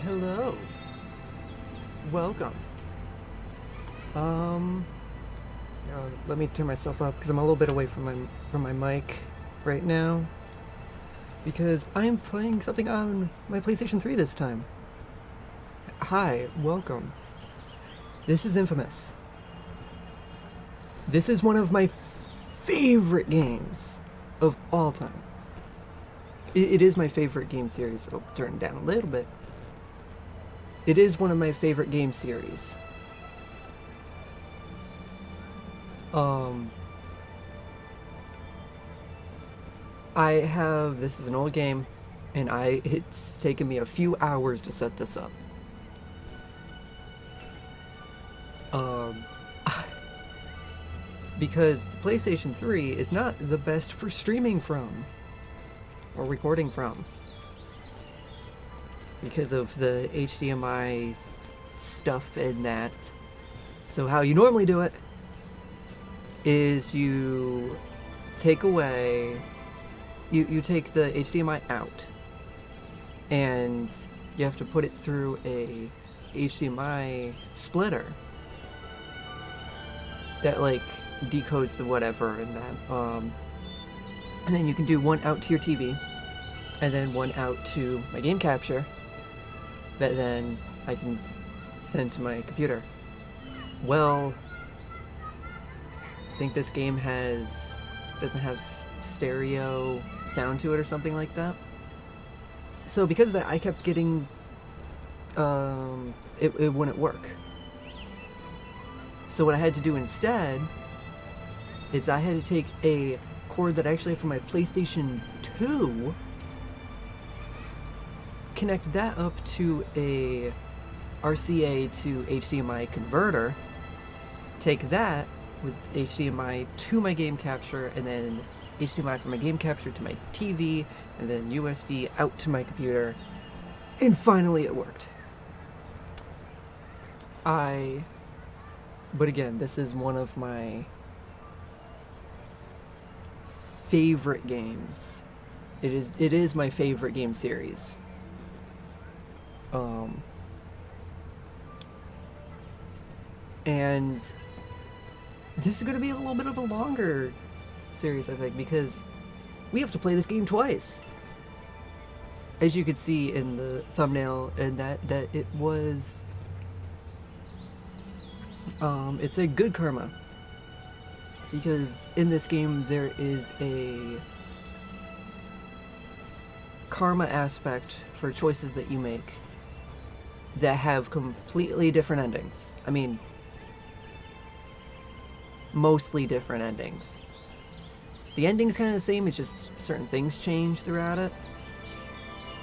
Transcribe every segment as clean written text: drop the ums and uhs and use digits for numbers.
Hello. Welcome. Let me turn myself up because I'm a little bit away from my mic right now because I'm playing something on my PlayStation 3 this time. Hi, welcome. This is Infamous. This is one of my favorite games of all time. It is my favorite game series. I'll turn it down a little bit. It is one of my favorite game series. This is an old game, and it's taken me a few hours to set this up. Because the PlayStation 3 is not the best for streaming from, or recording from. Because of the HDMI stuff in that. So how you normally do it is you take away, you take the HDMI out, and you have to put it through a HDMI splitter that like decodes the whatever and that, and then you can do one out to your TV, and then one out to my game capture that then I can send to my computer. Well, I think this game doesn't have stereo sound to it or something like that. So because of that, I kept getting, it wouldn't work. So what I had to do instead is I had to take a cord that I actually have from my PlayStation 2, connect that up to a RCA to HDMI converter, take that with HDMI to my game capture, and then HDMI from my game capture to my TV, and then USB out to my computer, and finally it worked. But again, this is one of my favorite games. It is my favorite game series. And this is going to be a little bit of a longer series, I think, because we have to play this game twice. As you could see in the thumbnail, and that it was, it's a good karma, because in this game there is a karma aspect for choices that you make that have completely different endings. I mean, mostly different endings. The ending's kind of the same, it's just certain things change throughout it.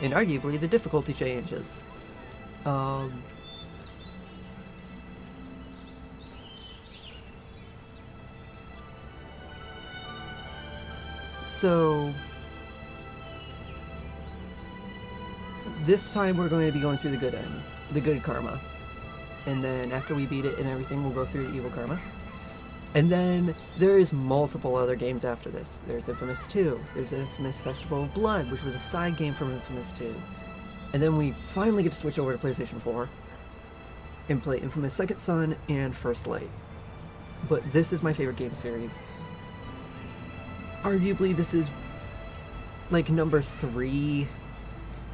And arguably, the difficulty changes. So this time we're going to be going through the good end, the good karma. And then after we beat it and everything, we'll go through the evil karma. And then there's multiple other games after this. There's Infamous 2, there's Infamous Festival of Blood, which was a side game from Infamous 2. And then we finally get to switch over to PlayStation 4 and play Infamous Second Son and First Light. But this is my favorite game series. Arguably, this is like number 3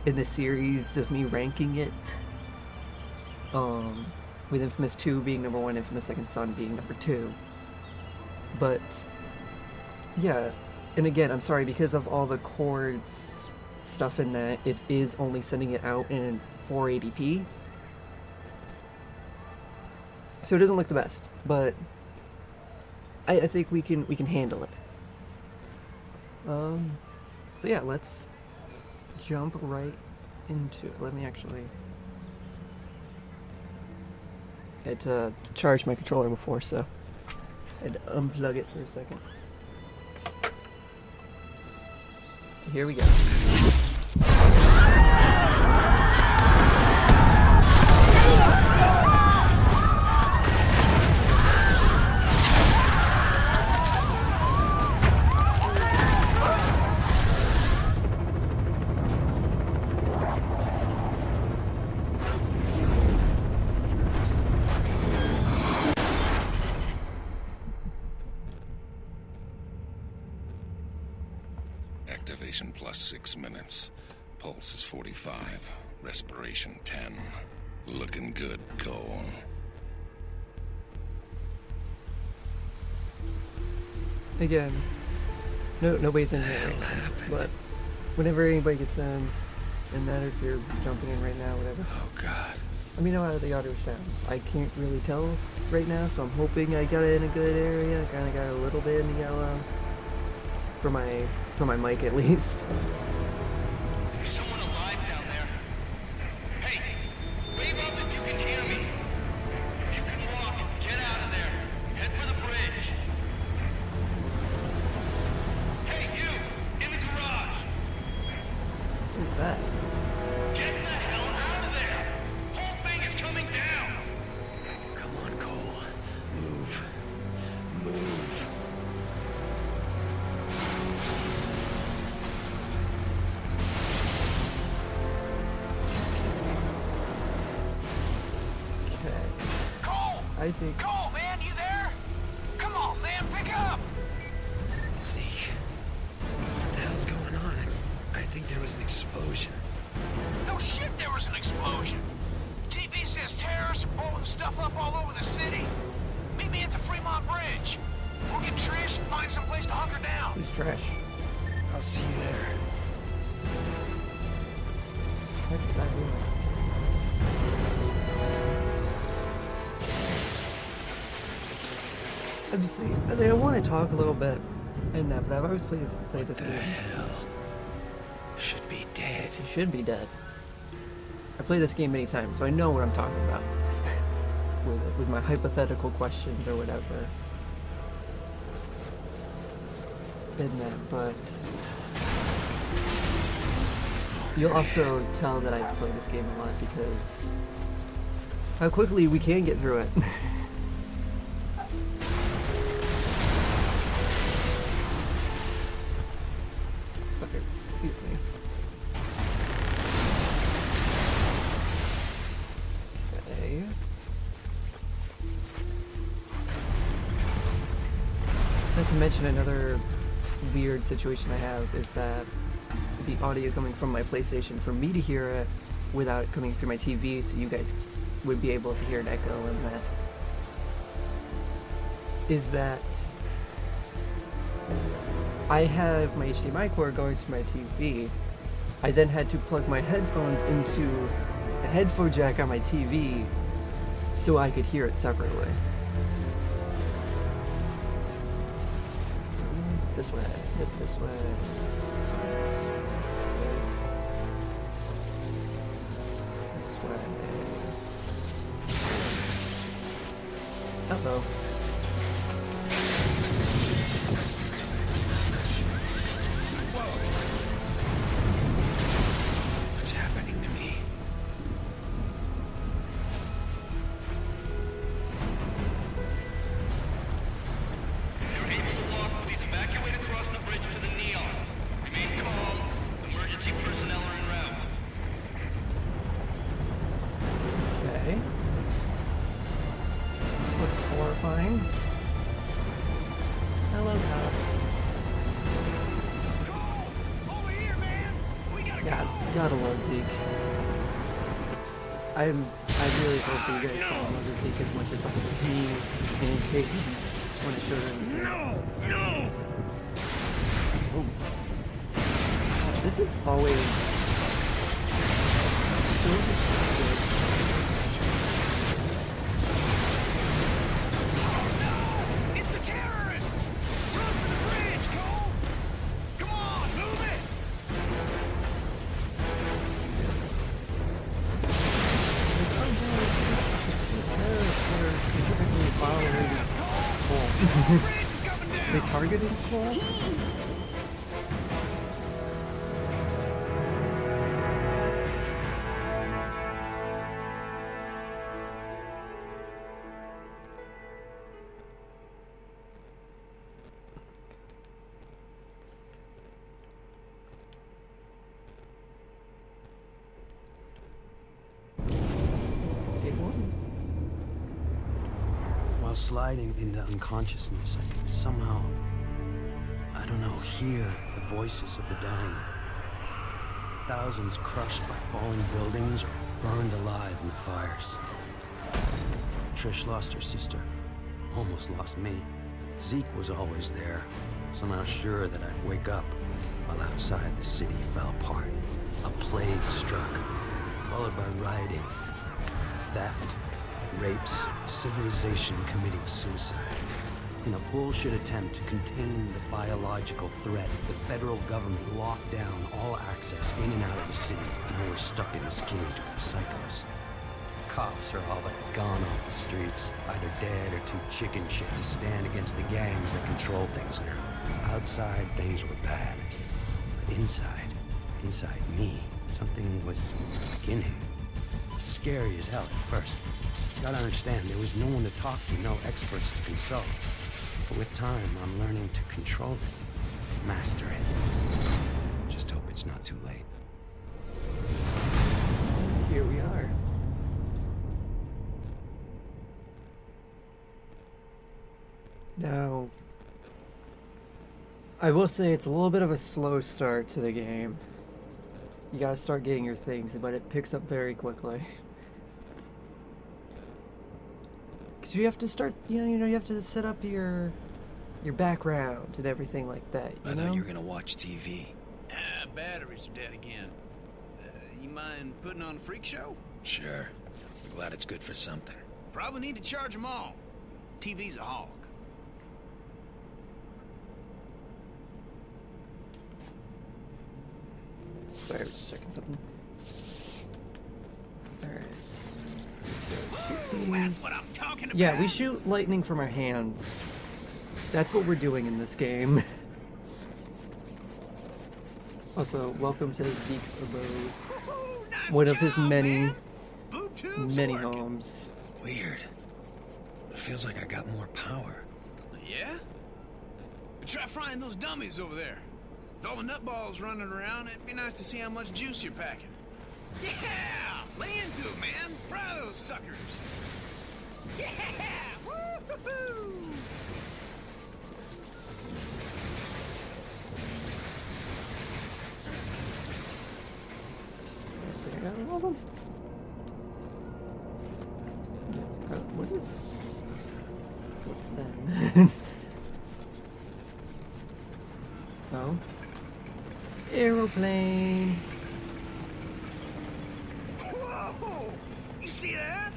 in the series of me ranking it. With Infamous 2 being number 1, Infamous Second Son being number 2. But, yeah, and again, I'm sorry, because of all the chords stuff in that, it is only sending it out in 480p. So it doesn't look the best, but I think we can handle it. So yeah, let's jump right into it. Let me actually... I had to charge my controller before, so I had to unplug it for a second. Here we go. 6 minutes. Pulse is 45. Respiration 10. Looking good, Cole. Again, nobody's in here right now, but whenever anybody gets in, and matter if you're jumping in right now, whatever. Oh, God. Let me know how the audio sounds. I can't really tell right now, so I'm hoping I got it in a good area. I kind of got a little bit in the yellow for my mic at least. There's someone alive down there. Hey, wave up if you can hear me. If you can walk, get out of there. Head for the bridge. Hey, you, in the garage. Who's that? Get the hell out of there. Whole thing is coming down. Come on, Cole. Move. Move. Cole! I think. Cole, man, you there? Come on, man, pick up. Zeke. What the hell's going on? I think there was an explosion. No shit, there was an explosion. TV says terrorists are blowing stuff up all over the city. Meet me at the Fremont Bridge. We'll get Trish and find some place to hunker down. Who's trash? I'll see you there. Heck is that doing? I just see. I want to talk a little bit in that, but I've always played this The game. hell? Should be dead. He should be dead. I played this game many times, so I know what I'm talking about. with my hypothetical questions or whatever. In that, but you'll also tell that I've played this game a lot because how quickly we can get through it. Fucker, excuse me. Okay. Not to mention another weird situation I have is that the audio coming from my PlayStation, for me to hear it without it coming through my TV, so you guys would be able to hear an echo, and that is that I have my HDMI cord going to my TV. I then had to plug my headphones into the headphone jack on my TV so I could hear it separately. This way, this way. This way. Uh-oh. What's happening to me? If you're able to walk, please evacuate across the bridge to the Neon. Remain calm. Emergency personnel are en route. Okay. This looks horrifying. Hello, cops. Over here, man. We gotta Gotta love Zeke. I really hope that you guys fall in love with Zeke as much as me and Kate when I showed him. No! This is always so distracting. It's the terrorists! Run for the bridge, Cole! Come on, move it! Specifically following Cole. The bridge is coming down! They targeted Cole? While sliding into unconsciousness, I could somehow, I don't know, hear the voices of the dying. thousands crushed by falling buildings or burned alive in the fires. Trish lost her sister, almost lost me. Zeke was always there, somehow sure that I'd wake up, while outside the city fell apart. A plague struck, followed by rioting, theft, rapes, civilization committing suicide. In a bullshit attempt to contain the biological threat, the federal government locked down all access in and out of the city, and we're stuck in this cage with the psychos. Cops are all but gone off the streets, either dead or too chicken shit to stand against the gangs that control things now. Outside, things were bad. But inside me, something was beginning. Scary as hell at first. You gotta understand, there was no one to talk to, no experts to consult. But with time, I'm learning to control it, master it. Just hope it's not too late. Here we are. Now, I will say it's a little bit of a slow start to the game. You gotta start getting your things, but it picks up very quickly. Because you have to start, you know, you have to set up your background and everything like that, you I know? thought you were gonna watch TV. Batteries are dead again. You mind putting on a freak show? Sure. I'm glad it's good for something. Probably need to charge them all. TV's a hog. Sorry, I was just checking something. Alright. That's what I'm talking about. Yeah, we shoot lightning from our hands. That's what we're doing in this game. Also, welcome to Zeke's abode. Nice One of his job, many, man. Boob tubes many working. homes. Weird. It feels like I got more power. Yeah? Try frying those dummies over there. With all the nutballs running around, it'd be nice to see how much juice you're packing. Yeah! Lay into it, man. Fry those suckers. Yeah! Woo-hoo-hoo! I think I got all of them. What is? What's that? Oh. Aeroplane. Whoa! You see that?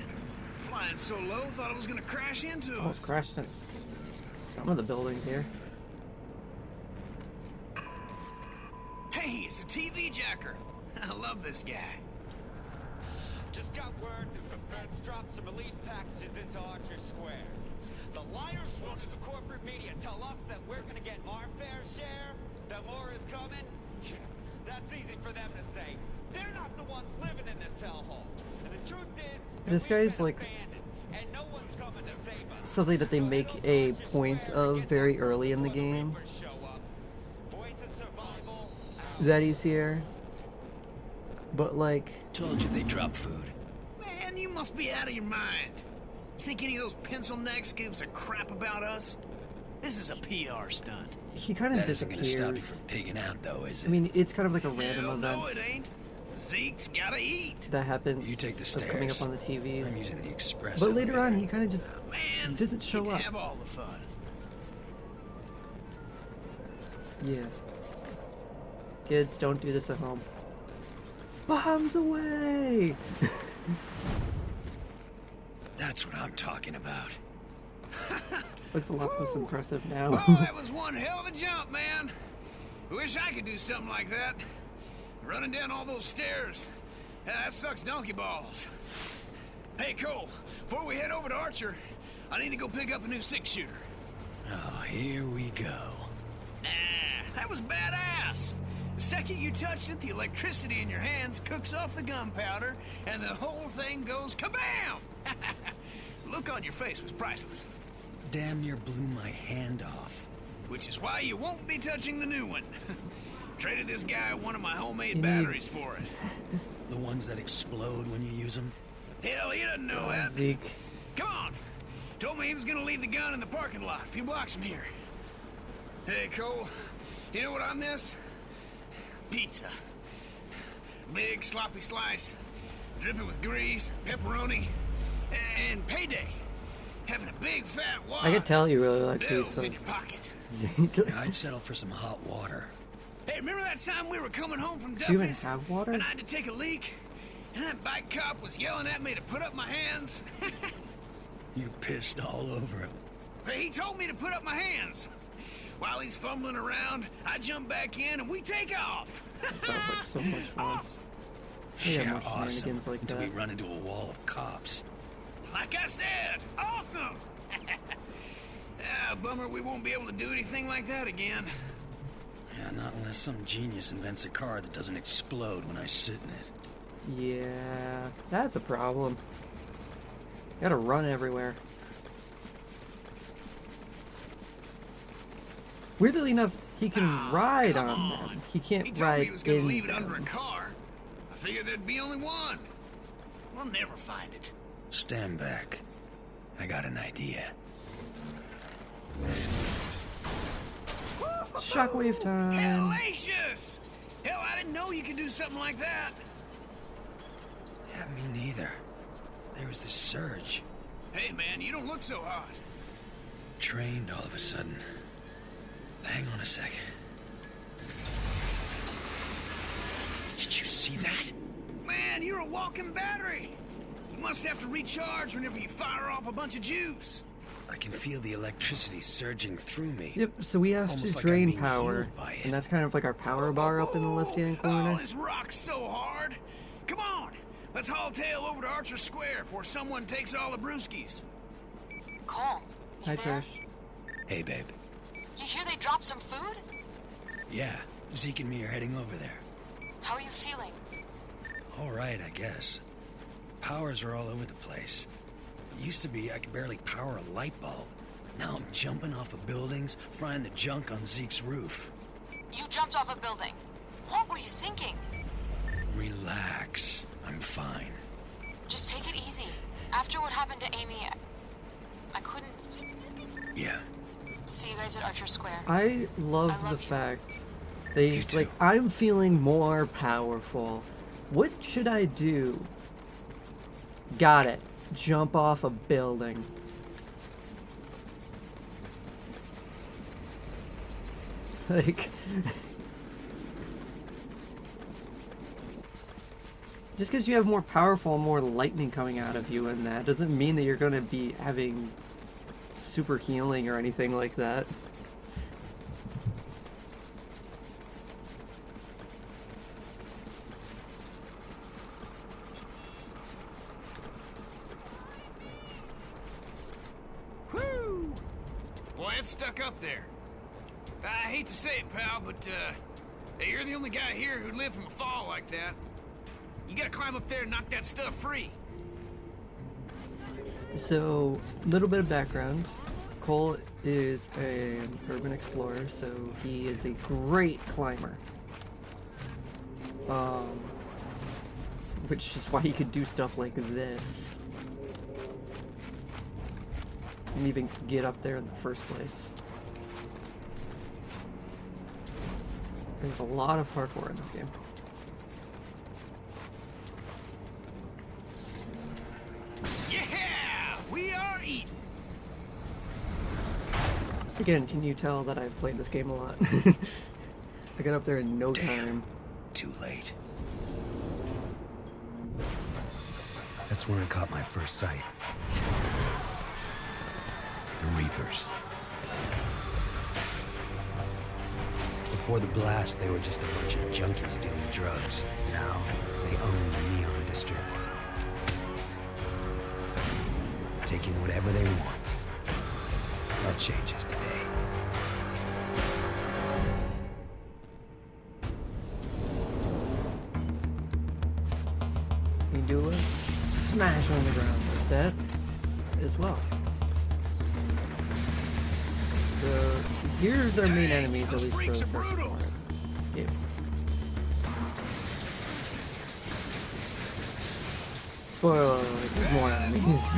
Flying so low, thought it was gonna crash into us. Almost crashed in some of the buildings here. Hey, it's a TV jacker. I love this guy. Just got word that the feds dropped some relief packages into Archer Square. The liars running the corporate media tell us that we're gonna get our fair share, that more is coming. That's easy for them to say. They're not the ones living in this hellhole. And the truth is, that This we've guy's been like abandoned, and no one's coming to save us. something that they So make head a over to Archer point Square and of get very that early in the before game. Reapers show up. Voice of survival, out. That he's here. But like, Told you they drop food. Man, you must be out of your mind. You think any of those pencil necks gives a crap about us? This is a PR stunt. he kind of That isn't gonna stop you disappears. from pigging out, though, is it? I mean, it's kind of like a random Hell no, event it ain't. Zeke's gotta eat. that happens You take the of coming up stairs. on the TVs. I'm using the express. But later on, elevator. he kind of just Man, he doesn't show get to up. have all the fun. Yeah. Kids, don't do this at home. Bombs away! That's what I'm talking about. Looks a lot less impressive now. Oh, that was one hell of a jump, man. Wish I could do something like that. Running down all those stairs. That sucks donkey balls. Hey, Cole, before we head over to Archer, I need to go pick up a new six-shooter. Oh, here we go. That was badass. The second you touch it, the electricity in your hands cooks off the gunpowder, and the whole thing goes kabam! The look on your face was priceless. Damn near blew my hand off. Which is why you won't be touching the new one. Traded this guy one of my homemade He batteries needs- for it. The ones that explode when you use them. Hell, he doesn't know that. Zeke. Come on. Told me he was gonna leave the gun in the parking lot a few blocks from here. Hey, Cole. You know what I miss? Pizza. Big sloppy slice, dripping with grease, pepperoni, and payday. Having a big fat wad. I could tell you really like Bills pizza. in your pocket. Zeke. I'd settle for some hot water. Hey, remember that time we were coming home from Do you even Duffy's? have water? And I had to take a leak? And that bike cop was yelling at me to put up my hands? You pissed all over him. Hey, he told me to put up my hands. While he's fumbling around, I jump back in and we take off. Sounds like so much fun. Awesome. We have Yeah, more awesome. shenanigans like Until we that. run into a wall of cops. Like I said, awesome. Bummer we won't be able to do anything like that again. Yeah, not unless some genius invents a car that doesn't explode when I sit in it. Yeah, that's a problem. Gotta run everywhere. Weirdly enough, he can ride come on on. them. He can't He told me ride he was gonna in leave it under a them. car. I figured there'd be only one. We'll never find it. Stand back. I got an idea. Shockwave time. Hellacious! Hell, I didn't know you could do something like that. Yeah, me neither. There was this surge. Hey, man, you don't look so hot. Trained all of a sudden. Hang on a sec. Did you see that? Man, you're a walking battery. You must have to recharge whenever you fire off a bunch of juice. I can feel the electricity surging through me. Yep, so we have Almost to like I'm drain being power. healed by it. And that's kind of like our power bar up in the left-hand Oh, corner. this rocks so hard. Come on, let's haul tail over to Archer Square before someone takes all the brewskis. Cole, you Hi, there? Trish. Hey, babe. You hear they dropped some food? Yeah, Zeke and me are heading over there. How are you feeling? All right, I guess. Powers are all over the place. It used to be I could barely power a light bulb. Now I'm jumping off of buildings, frying the junk on Zeke's roof. You jumped off a building. What were you thinking? Relax. I'm fine. Just take it easy. After what happened to Amy, I couldn't Yeah. see you guys at Archer Square. I love I the love you. fact that You he's like, too. I'm feeling more powerful. What should I do? Got it. Jump off a building. Like, just because you have more powerful and more lightning coming out of you and that doesn't mean that you're going to be having super healing or anything like that. Whew! Boy, it's stuck up there. I hate to say it, pal, but, hey, you're the only guy here who'd live from a fall like that. You gotta climb up there and knock that stuff free. So, little bit of background. Cole is an urban explorer, so he is a great climber. Which is why he could do stuff like this. And even get up there in the first place. There's a lot of parkour in this game. Yeah! We are eating! Again, can you tell that I've played this game a lot? I got up there in no time. Too late. That's when I caught my first sight. The Reapers. Before the blast, they were just a bunch of junkies dealing drugs. Now, they own the Neon District. Taking whatever they want. That changes today. You do a smash on the ground like that as well. So here's our main enemies, at those least for freaks the are first brutal. part. Yeah. Spoiler alert, there's more enemies.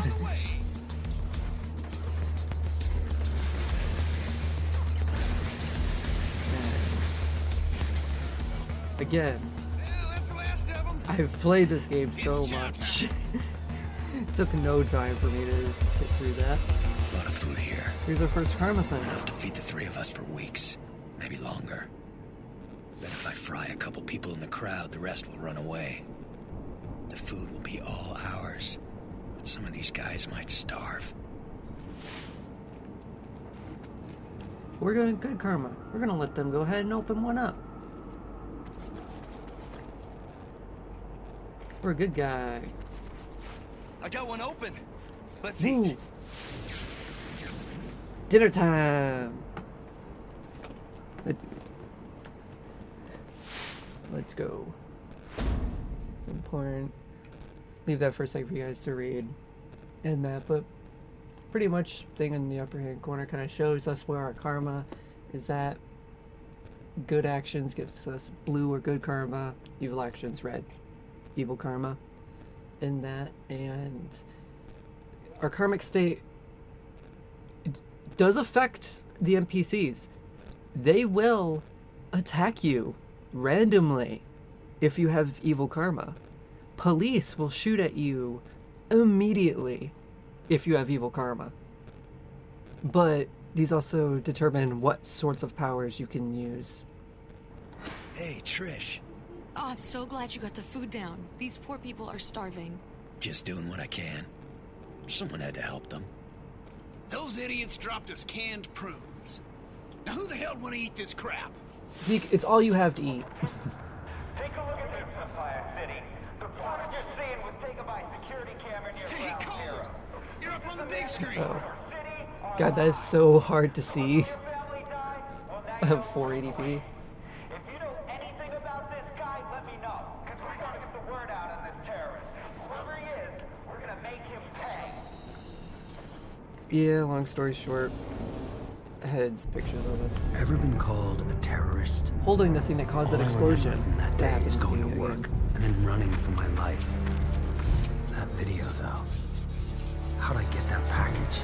Again, Well, that's the last of them. I've played this game so much. It took no time for me to get through that. A lot of food here. Here's our first karma thing. Enough to feed the three of us for weeks. Maybe longer. Bet if I fry a couple people in the crowd, the rest will run away. The food will be all ours. But some of these guys might starve. We're going good karma. We're gonna let them go ahead and open one up. We're a good guy. I got one open. Let's Ooh. eat. Dinner time. Let's go. Important. Leave that for a second for you guys to read. And that, but pretty much thing in the upper hand corner kind of shows us where our karma is at. Good actions gives us blue or good karma. Evil actions red. Evil karma. In that, and our karmic state does affect the NPCs. They will attack you randomly if you have evil karma. Police will shoot at you immediately if you have evil karma. But these also determine what sorts of powers you can use. Hey, Trish. Oh, I'm so glad you got the food down. These poor people are starving. Just doing what I can. Someone had to help them. Those idiots dropped us canned prunes. Now who the hell want to eat this crap? Zeke, it's all you have to eat. Take a look at this, Sapphire City. The product you're seeing was taken by security camera near Hey, Ground Cole! Zero. You're up on the big screen. Oh. City, God, that is so hard to see. your family died? Well, now I you have 480p. If you know anything about this guy, let me know. Because we're going to get the word out on this terrorist. Whoever he is, we're going to make him pay. Yeah, long story short, I had pictures of us Ever been called a terrorist? holding the thing that caused that All I explosion. remember from that day happened is going to again. work and then running for my life. That video, though. How'd I get that package?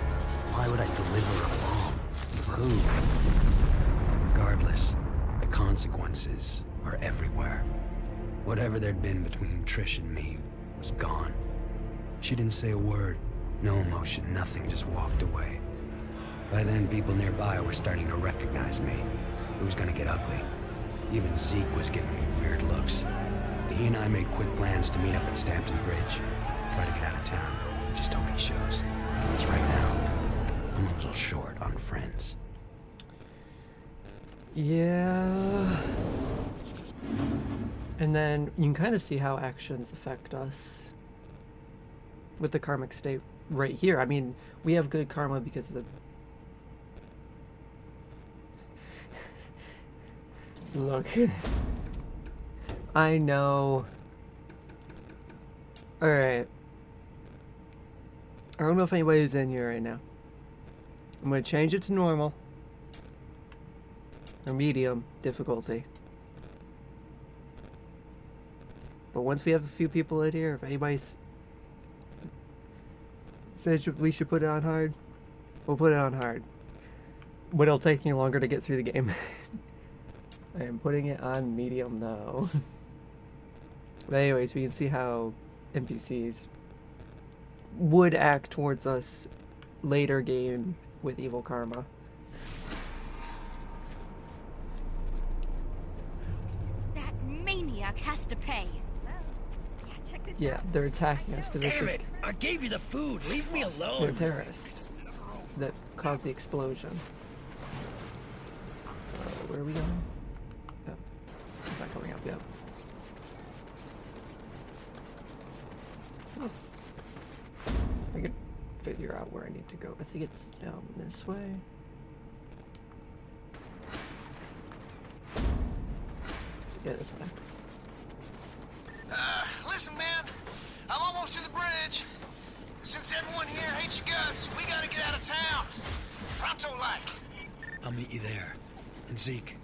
Why would I deliver a bomb? For who? Regardless, the consequences are everywhere. Whatever there'd been between Trish and me was gone. She didn't say a word, no emotion, nothing, just walked away. By then, people nearby were starting to recognize me. It was gonna get ugly. Even Zeke was giving me weird looks. He and I made quick plans to meet up at Stampton Bridge. Try to get out of town. Just hope he shows. Because right now, I'm a little short on friends. Yeah. And then you can kind of see how actions affect us with the karmic state right here. I mean, we have good karma because of the... Look. I know. Alright. I don't know if anybody's in here right now. I'm going to change it to normal. Or medium difficulty. But once we have a few people in here, if anybody's says we should put it on hard, we'll put it on hard. But it'll take me longer to get through the game. I am putting it on medium though. But anyways, we can see how NPCs would act towards us later game with evil karma. That maniac has to pay. Yeah, they're attacking us because Damn it! I gave you the food. Leave me they're alone. terrorists that caused the explosion. Where are we going? Oh, it's not coming up yet. Oops. I could figure out where I need to go. I think it's down this way. Yeah, this way. Listen, man. I'm almost to the bridge. Since everyone here hates your guts, we gotta get out of town. Pronto-like. I'll meet you there. And Zeke,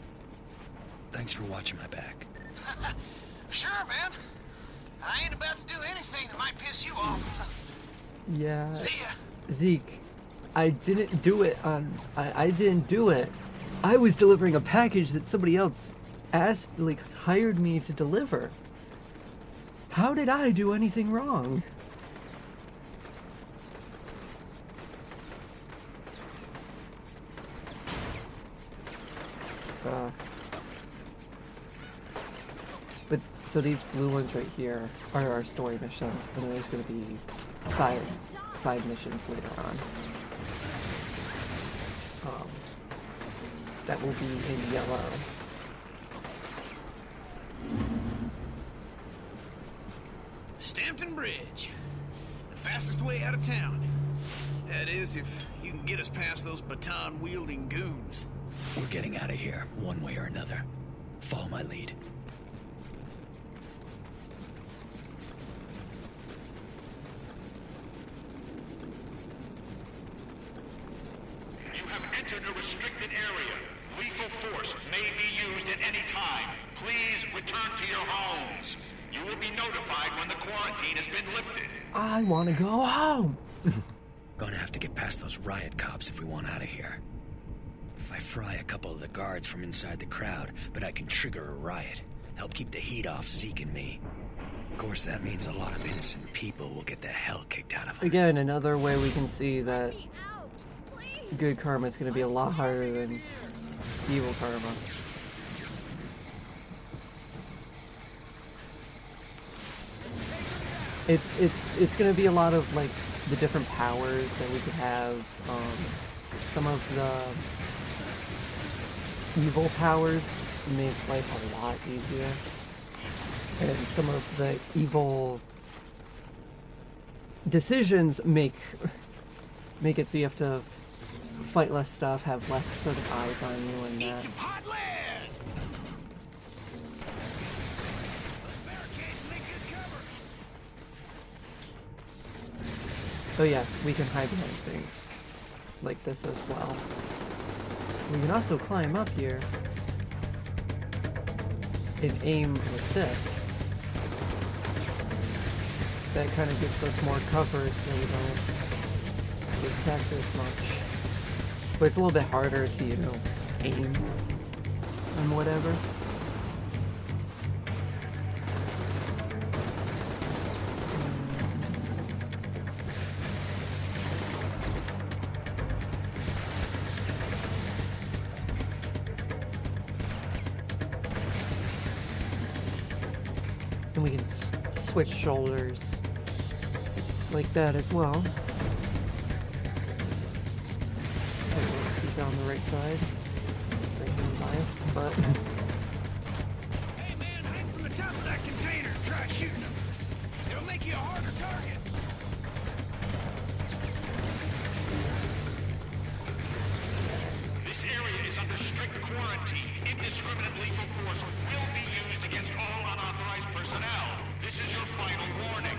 thanks for watching my back. Sure, man. I ain't about to do anything that might piss you off. Yeah. See ya. Zeke, I didn't do it on... I didn't do it. I was delivering a package that somebody else hired me to deliver. How did I do anything wrong? But so these blue ones right here are our story missions, and there's going to be side missions later on. That will be in yellow. Stampton Bridge. The fastest way out of town. That is, if you can get us past those baton-wielding goons. We're getting out of here, one way or another. Follow my lead. You have entered a restricted area. Lethal force may be used at any time. Please return to your homes. You will be notified when the quarantine has been lifted. I want to go home. Gonna have to get past those riot cops if we want out of here. If I fry a couple of the guards from inside the crowd, but I can trigger a riot. Help keep the heat off Zeke and me. Of course, that means a lot of innocent people will get the hell kicked out of them. Again, another way we can see that good karma is going to be a lot harder than evil karma. It's going to be a lot of like the different powers that we could have. Some of the evil powers make life a lot easier, and some of the evil decisions make it so you have to fight less stuff, have less sort of eyes on you, and that. Oh yeah, we can hide behind things like this as well. We can also climb up here and aim with this. That kind of gives us more cover so we don't get attacked as much. But it's a little bit harder to, you know, aim and whatever. And we can switch shoulders like that as well. Keep it on the right side. Right bias, but Hey man, hang from the top of that container and try shooting them. It'll make you a harder target. This area is under strict quarantine. Indiscriminate lethal force will be used against all unauthorized personnel. This is your final warning.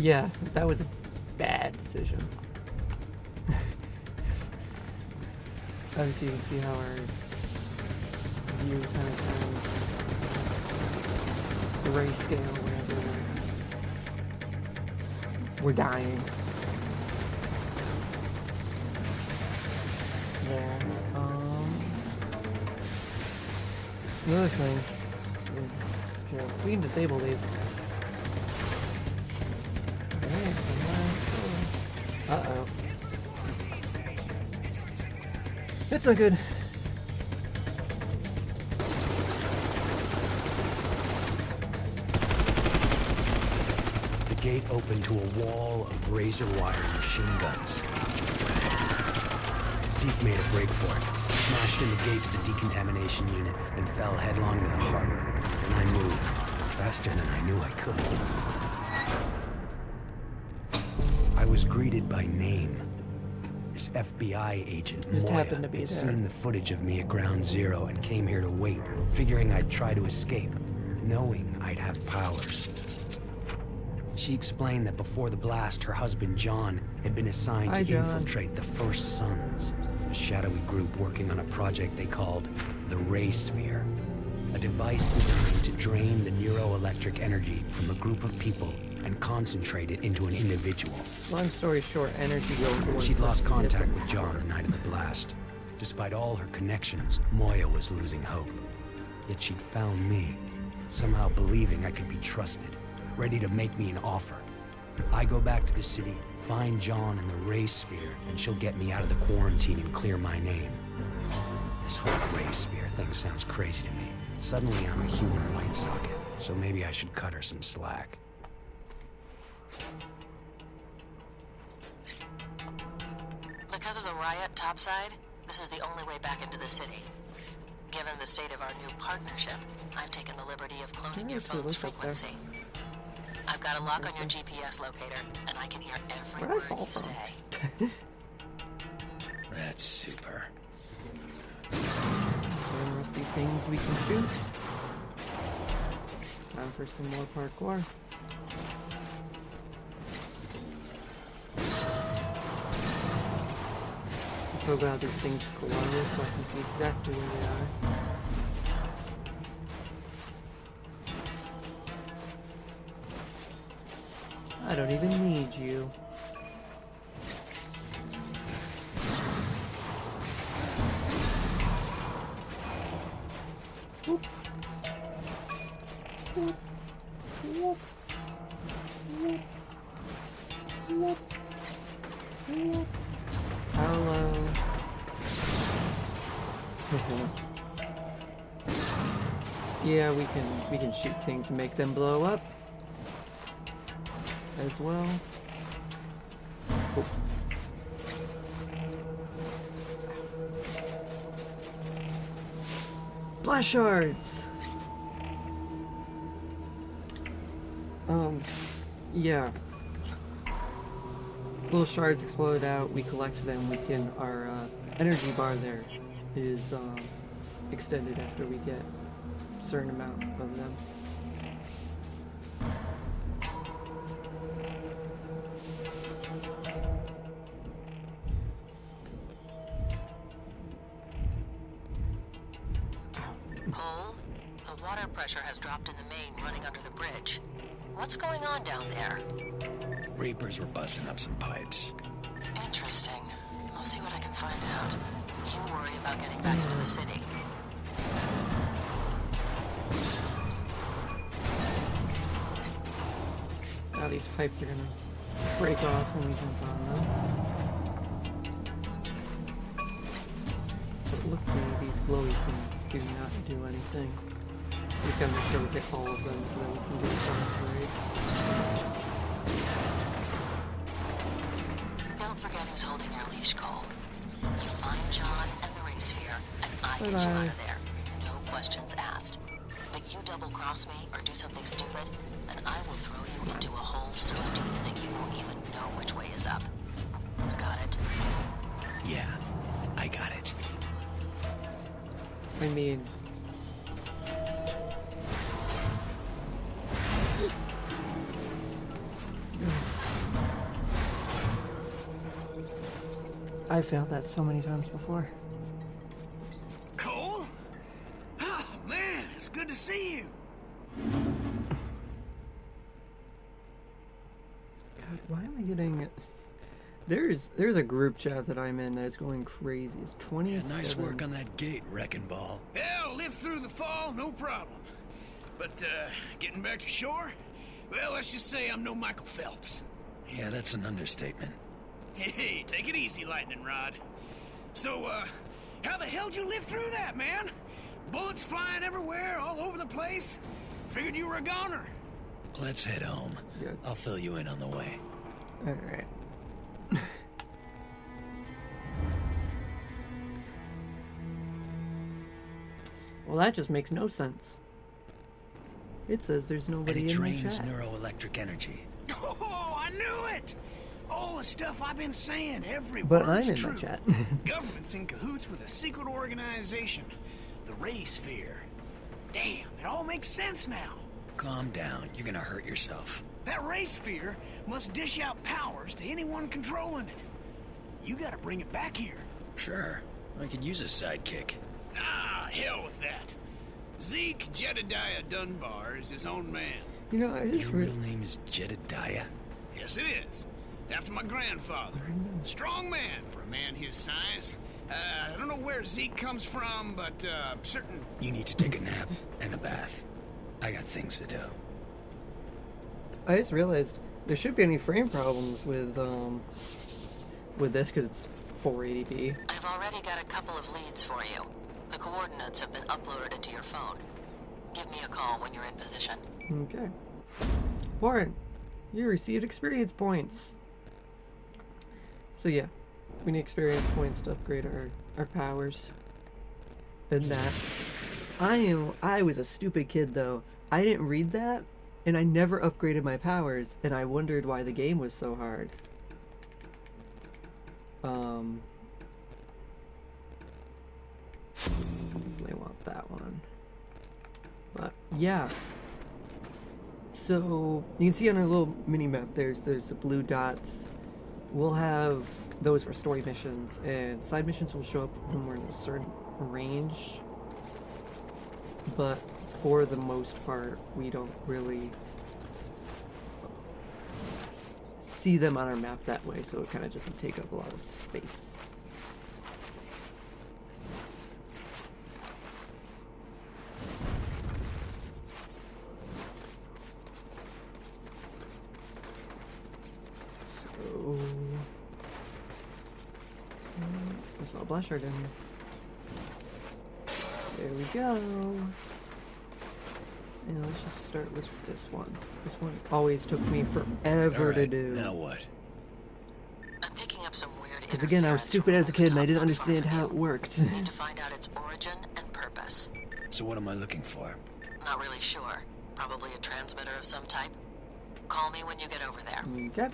yeah, that was a bad decision. Obviously you can see how our view kind of turns grayscale whenever we're dying. There. Another thing. Sure, we can disable these. Uh-oh. It's not good. The gate opened to a wall of razor wire machine guns. Zeke made a break for it, smashed in the gate to the decontamination unit, and fell headlong into the harbor. And I moved, faster than I knew I could. I was greeted by name. This FBI agent, Just Moya, happened to be had there. seen the footage of me at Ground Zero and came here to wait, figuring I'd try to escape, knowing I'd have powers. She explained that before the blast, her husband John had been assigned Hi, to John. infiltrate the First Sons, a shadowy group working on a project they called the Ray Sphere, a device designed to drain the neuroelectric energy from a group of people and concentrate it into an individual. Long story short, energy goes to one She'd lost person, contact different. with John the night of the blast. Despite all her connections, Moya was losing hope. Yet she'd found me, somehow believing I could be trusted, ready to make me an offer. I go back to the city, find John in the Ray Sphere, and she'll get me out of the quarantine and clear my name. This whole Ray Sphere thing sounds crazy to me. Suddenly I'm a human light socket, so maybe I should cut her some slack. Because of the riot topside, this is the only way back into the city. Given the state of our new partnership, I've taken the liberty of cloning your phone's frequency. I've got a lock on your GPS locator, and I can hear every Where'd I fall word you from? say. That's super. Interesting things we can shoot. Time for some more parkour. I'm so glad these things glow so I can see exactly where they are. I don't even need you. Whoop. Whoop. Whoop. Whoop. Whoop. Whoop. Hello. Yeah, we can shoot things to make them blow up as well. Oh. Blast shards. Yeah. Little shards explode out. We collect them. We can. Our energy bar there is extended after we get a certain amount of them. Cole, the water pressure has dropped in the main running under the bridge. What's going on down there? Reapers were busting up some pipes. Interesting. I'll see what I can find out. You worry about getting back into the city. Now these pipes are gonna break off when we jump on them. But look, these glowy things do not do anything. We just gotta make sure we get all of them so that we can do some break. Don't forget who's holding your leash, Cole. You find John and the Ray Sphere, and I get you Bye-bye. out of there. No questions asked. But you double-cross me or do something stupid, and I will throw you into a hole so deep that you won't even know which way is up. Got it? Yeah, I got it. I mean... I failed that so many times before. Cole? Oh, man, it's good to see you. God, why am I getting... There's a group chat that I'm in that's going crazy. It's 27. Yeah, nice work on that gate, Wrecking Ball. Hell, live through the fall, no problem. But, getting back to shore? Well, let's just say I'm no Michael Phelps. Yeah, that's an understatement. Hey, take it easy, Lightning Rod. So, how the hell'd you live through that, man? Bullets flying everywhere, all over the place? Figured you were a goner. Let's head home. Good. I'll fill you in on the way. Alright. Well, that just makes no sense. It says there's And nobody it in the drains chat. neuroelectric energy. Oh, I knew it! All the stuff I've been saying, every But word's I'm in true. my chat. Government's in cahoots with a secret organization, the Ray Sphere. Damn, it all makes sense now. Calm down. You're gonna hurt yourself. That ray sphere must dish out powers to anyone controlling it. You gotta bring it back here. Sure. I could use a sidekick. Ah, hell with that. Zeke Jedediah Dunbar is his own man. You know, I just Your middle name is Jedediah? Yes, it is. After my grandfather. Strong man for a man his size. I don't know where Zeke comes from, but certain... You need to take a nap and a bath. I got things to do. I just realized there shouldn't be any frame problems with this because it's 480p. I've already got a couple of leads for you. The coordinates have been uploaded into your phone. Give me a call when you're in position. Okay. Warren, you received experience points. So yeah, we need experience points to upgrade our powers. And that. I was a stupid kid though. I didn't read that, and I never upgraded my powers, and I wondered why the game was so hard. Definitely want that one. But yeah. So you can see on our little mini map there's the blue dots. We'll have those for story missions, and side missions will show up when we're in a certain range. But for the most part, we don't really see them on our map that way, so it kind of doesn't take up a lot of space. So, there's a blast shard in here. There we go. And let's just start with this one. This one always took me forever to do. Now what? I'm picking up some weird Because again, I was stupid as a kid and I didn't understand how it worked. Need to find out its origin and purpose. So what am I looking for? Not really sure. Probably a transmitter of some type. Call me when you get over there. Okay.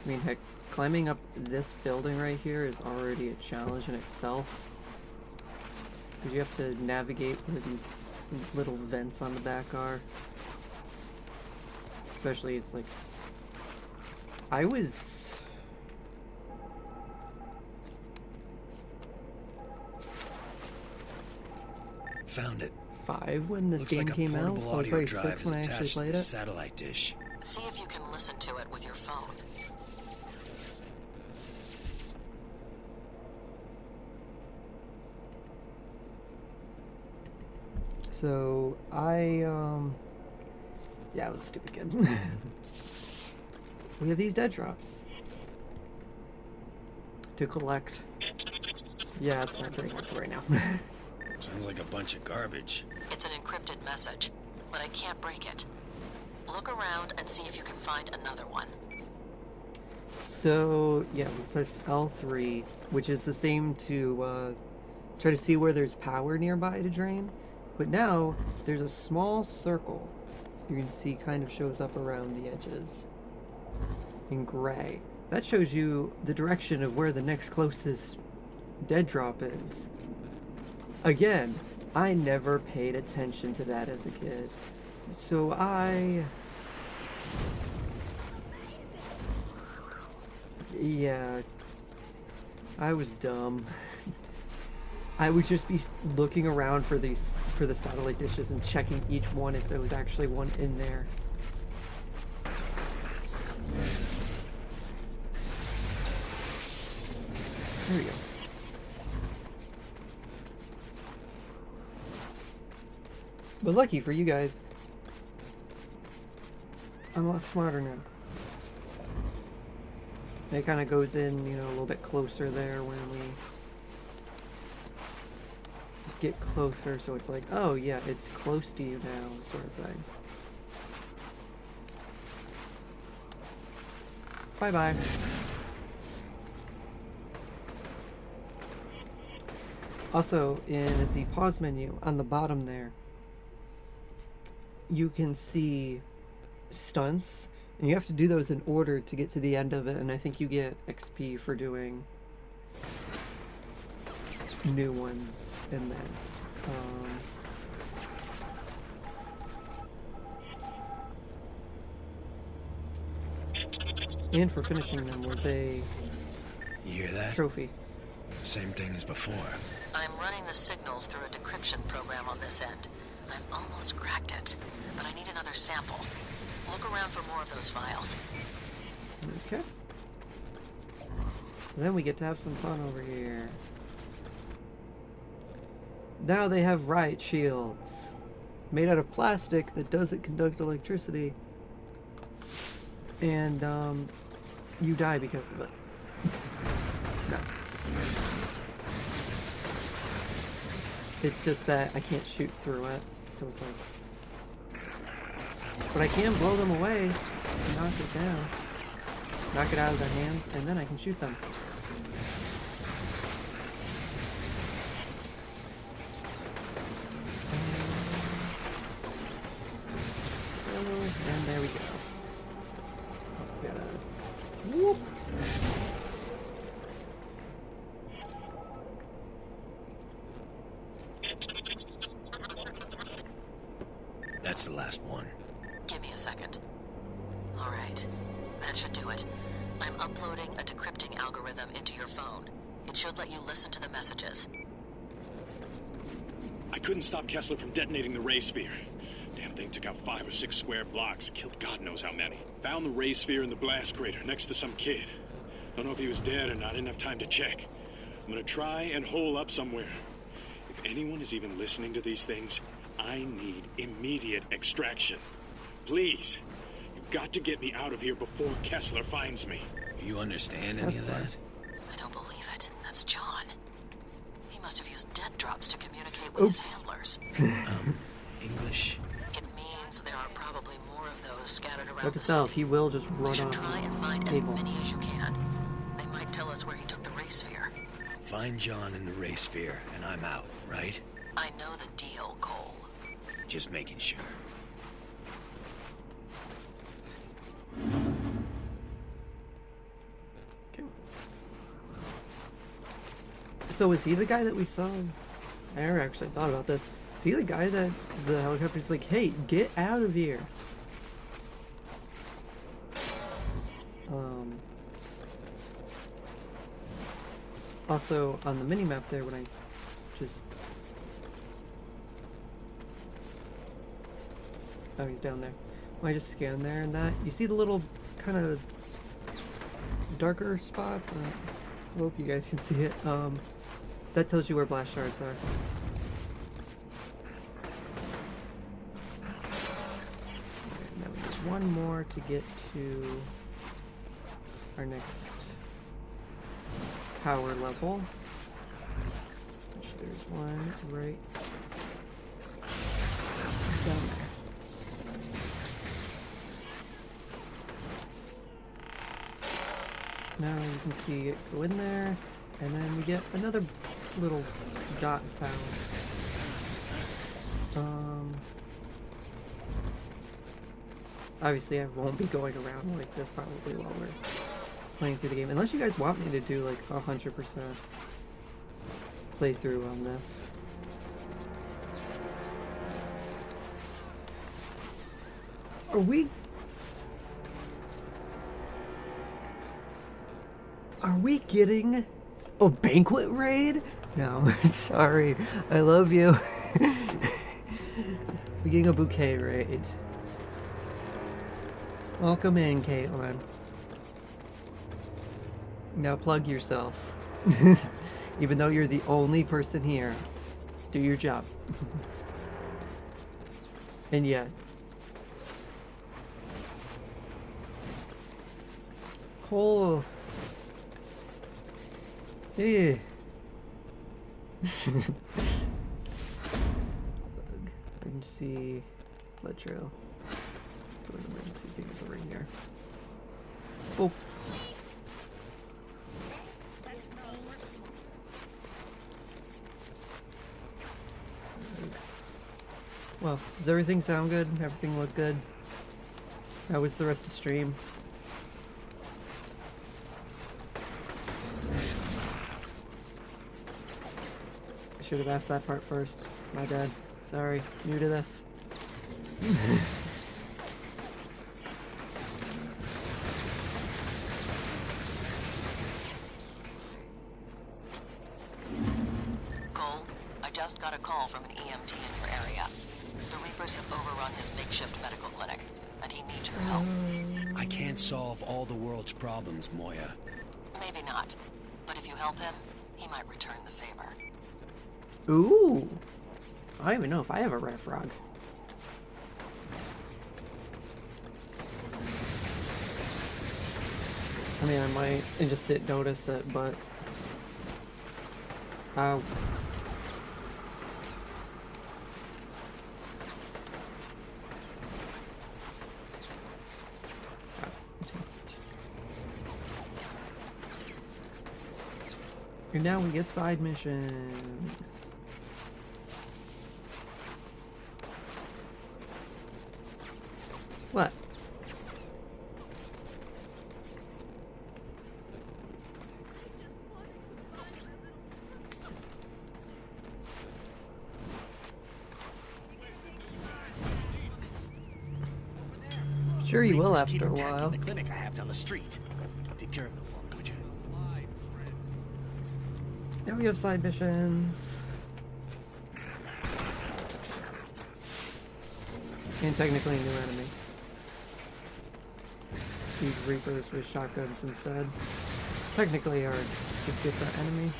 I mean, heck, climbing up this building right here is already a challenge in itself. Because you have to navigate where these little vents on the back are. Especially, it's like... I was... Found it. 5 when this Looks game like came out. I portable was audio probably drive 6 is when I actually attached to played the it. satellite dish. See if you can listen to it with your phone. So, yeah, I was a stupid kid. We have these dead drops to collect. Yeah, it's not very helpful right now. Sounds like a bunch of garbage. It's an encrypted message, but I can't break it. Look around and see if you can find another one. So, yeah, we press L3, which is the same to try to see where there's power nearby to drain. But now, there's a small circle you can see kind of shows up around the edges in gray. That shows you the direction of where the next closest dead drop is. Again, I never paid attention to that as a kid. So yeah, I was dumb. I would just be looking around for the satellite dishes and checking each one if there was actually one in there. There we go. But lucky for you guys, I'm a lot smarter now. It kind of goes in, you know, a little bit closer there when we get closer, so it's like, oh yeah, it's close to you now, sort of thing. Bye-bye. Also, in the pause menu on the bottom there, you can see stunts, and you have to do those in order to get to the end of it, and I think you get XP for doing new ones in that. And for finishing them was a You hear that? trophy. Same thing as before. I'm running the signals through a decryption program on this end. I've almost cracked it, but I need another sample. Look around for more of those files. Okay. Then we get to have some fun over here. Now they have riot shields. Made out of plastic that doesn't conduct electricity. And, you die because of it. No. It's just that I can't shoot through it, so it's like... But I can blow them away, knock it down, knock it out of their hands, and then I can shoot them. And there we go. Whoop! That's the last one. Give me a second. All right, that should do it. I'm uploading a decrypting algorithm into your phone. It should let you listen to the messages. I couldn't stop Kessler from detonating the ray sphere. Damn thing took out 5 or 6 square blocks, killed God knows how many. Found the ray sphere in the blast crater next to some kid. Don't know if he was dead or not, didn't have time to check. I'm gonna try and hole up somewhere. If anyone is even listening to these things, I need immediate extraction. Please, you've got to get me out of here before Kessler finds me. You understand any of that? I don't believe it. That's John. He must have used death drops to communicate with his handlers. English? It means there are probably more of those scattered around Note the to self, city. he will just We run should off try and find cable. as many as you can. They might tell us where he took the ray sphere. Find John in the ray sphere, and I'm out, right? I know the deal, Cole. Just making sure. Okay. So is he the guy that we saw? I never actually thought about this. Is he the guy that the helicopter's like, hey, get out of here? Also, on the mini-map there, when I just... Oh, he's down there. When I just scan there and that, you see the little kind of darker spots? I hope you guys can see it. That tells you where blast shards are. Now we need one more to get to our next power level. Which there's one right down there. Now you can see it go in there, and then we get another little dot found. Obviously I won't be going around like this probably while we're playing through the game, unless you guys want me to do like 100% playthrough on this. Are we getting a banquet raid? No, I'm sorry. I love you. We're getting a bouquet raid. Welcome in, Caitlin. Now plug yourself. Even though you're the only person here, do your job. And yeah. Cole. Hey. Emergency blood trail. Go to emergency signals over here. Oh. Well, does everything sound good? Everything look good? How was the rest of the stream? I should have asked that part first. My bad. Sorry. New to this. just got a call from an EMT in your area. The Reapers have overrun his makeshift medical clinic, and he needs your help. I can't solve all the world's problems, Moya. Maybe not, but if you help him, he might return the favor. Ooh. I don't even know if I have a red frog. I mean, I might. I just didn't notice it, but... Ow. And now we get side missions. What? Sure you will after a while. The clinic I have down the street. Take care of them for me, would you? Now we have side missions. And technically a new enemy. These Reapers with shotguns instead. Technically are a different enemy.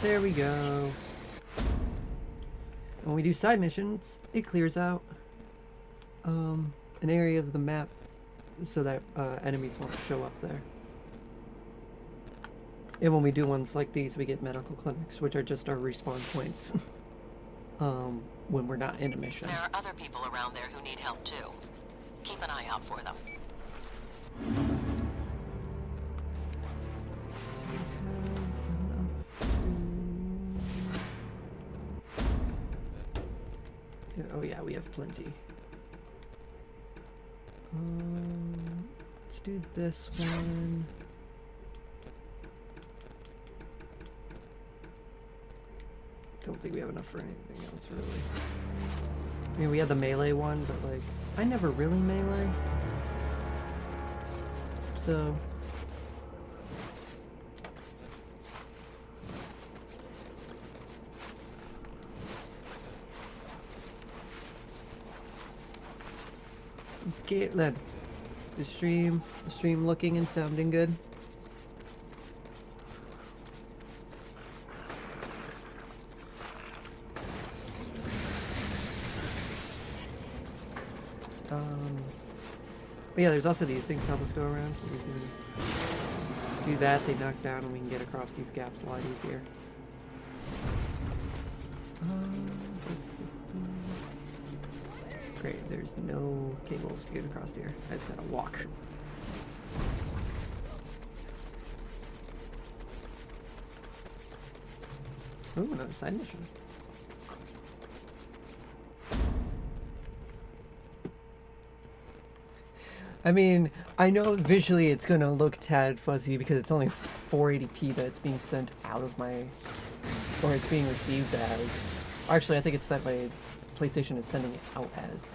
There we go. When we do side missions, it clears out an area of the map so that enemies won't show up there. And when we do ones like these, we get medical clinics, which are just our respawn points when we're not in a mission. There are other people around there who need help too. Keep an eye out for them. Oh yeah, we have plenty. Let's do this one. Don't think we have enough for anything else, really. I mean, we had the melee one, but like, I never really melee. So... Caitlin, the stream looking and sounding good. But yeah, there's also these things help us go around. So we can do that, they knock down, and we can get across these gaps a lot easier. Great, there's no cables to get across here. I just gotta walk. Ooh, another side mission. I mean, I know visually it's gonna look tad fuzzy because it's only 480p that it's being sent out of my... or it's being received as. Actually, I think it's that my PlayStation is sending it out as.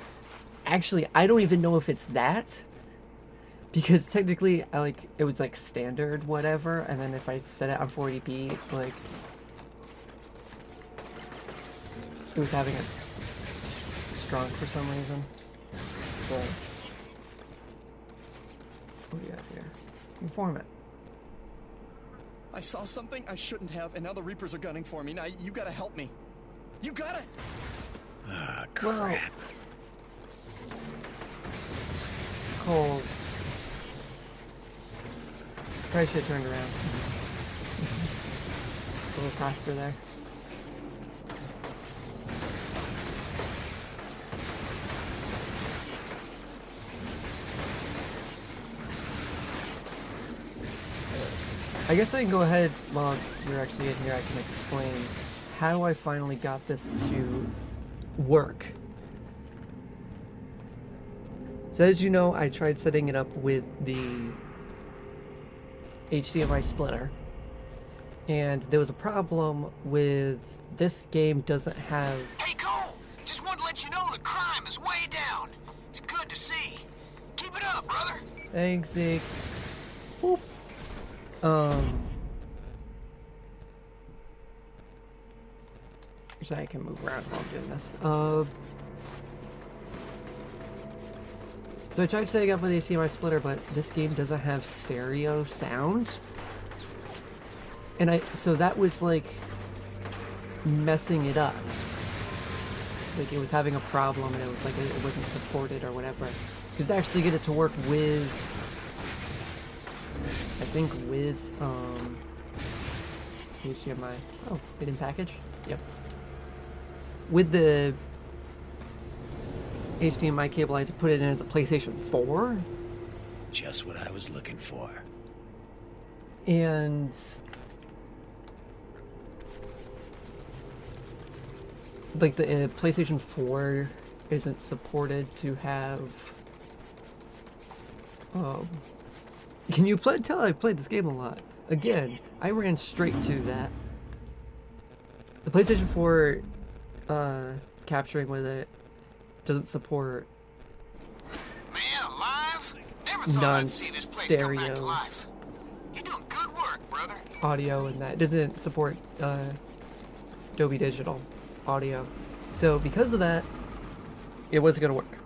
Actually, I don't even know if it's that. Because technically, it was like standard whatever, and then if I set it on 480p, like... it was having it strong for some reason. So... what do you have here? Informant. I saw something I shouldn't have, and now the Reapers are gunning for me. Now you gotta help me. You gotta! Ah, crap. Cold. Probably should have turned around. A little faster there. I guess I can go ahead while you're actually in here. I can explain how I finally got this to work. So as you know, I tried setting it up with the HDMI splitter, And there was a problem with this game doesn't have... Hey, Cole! Just wanted to let you know the crime is way down. It's good to see. Keep it up, brother. Thanks, Zeke. Boop. Actually, I can move around while I'm doing this. So I tried setting up with the HDMI splitter, but this game doesn't have stereo sound. And so that was like messing it up. Like it was having a problem and it was like it wasn't supported or whatever. Because to actually get it to work with, I think with HDMI. Oh, hidden package? Yep. With the HDMI cable, I had to put it in as a PlayStation 4. Just what I was looking for. And like the PlayStation 4 isn't supported to have. Can you tell I played this game a lot? Again, I ran straight to that. The PlayStation 4 capturing with it doesn't support Man alive! Never thought I'd see this place come back to non-stereo life. You're doing good work, brother. audio, and that it doesn't support Dolby Digital audio. So because of that, it wasn't gonna work.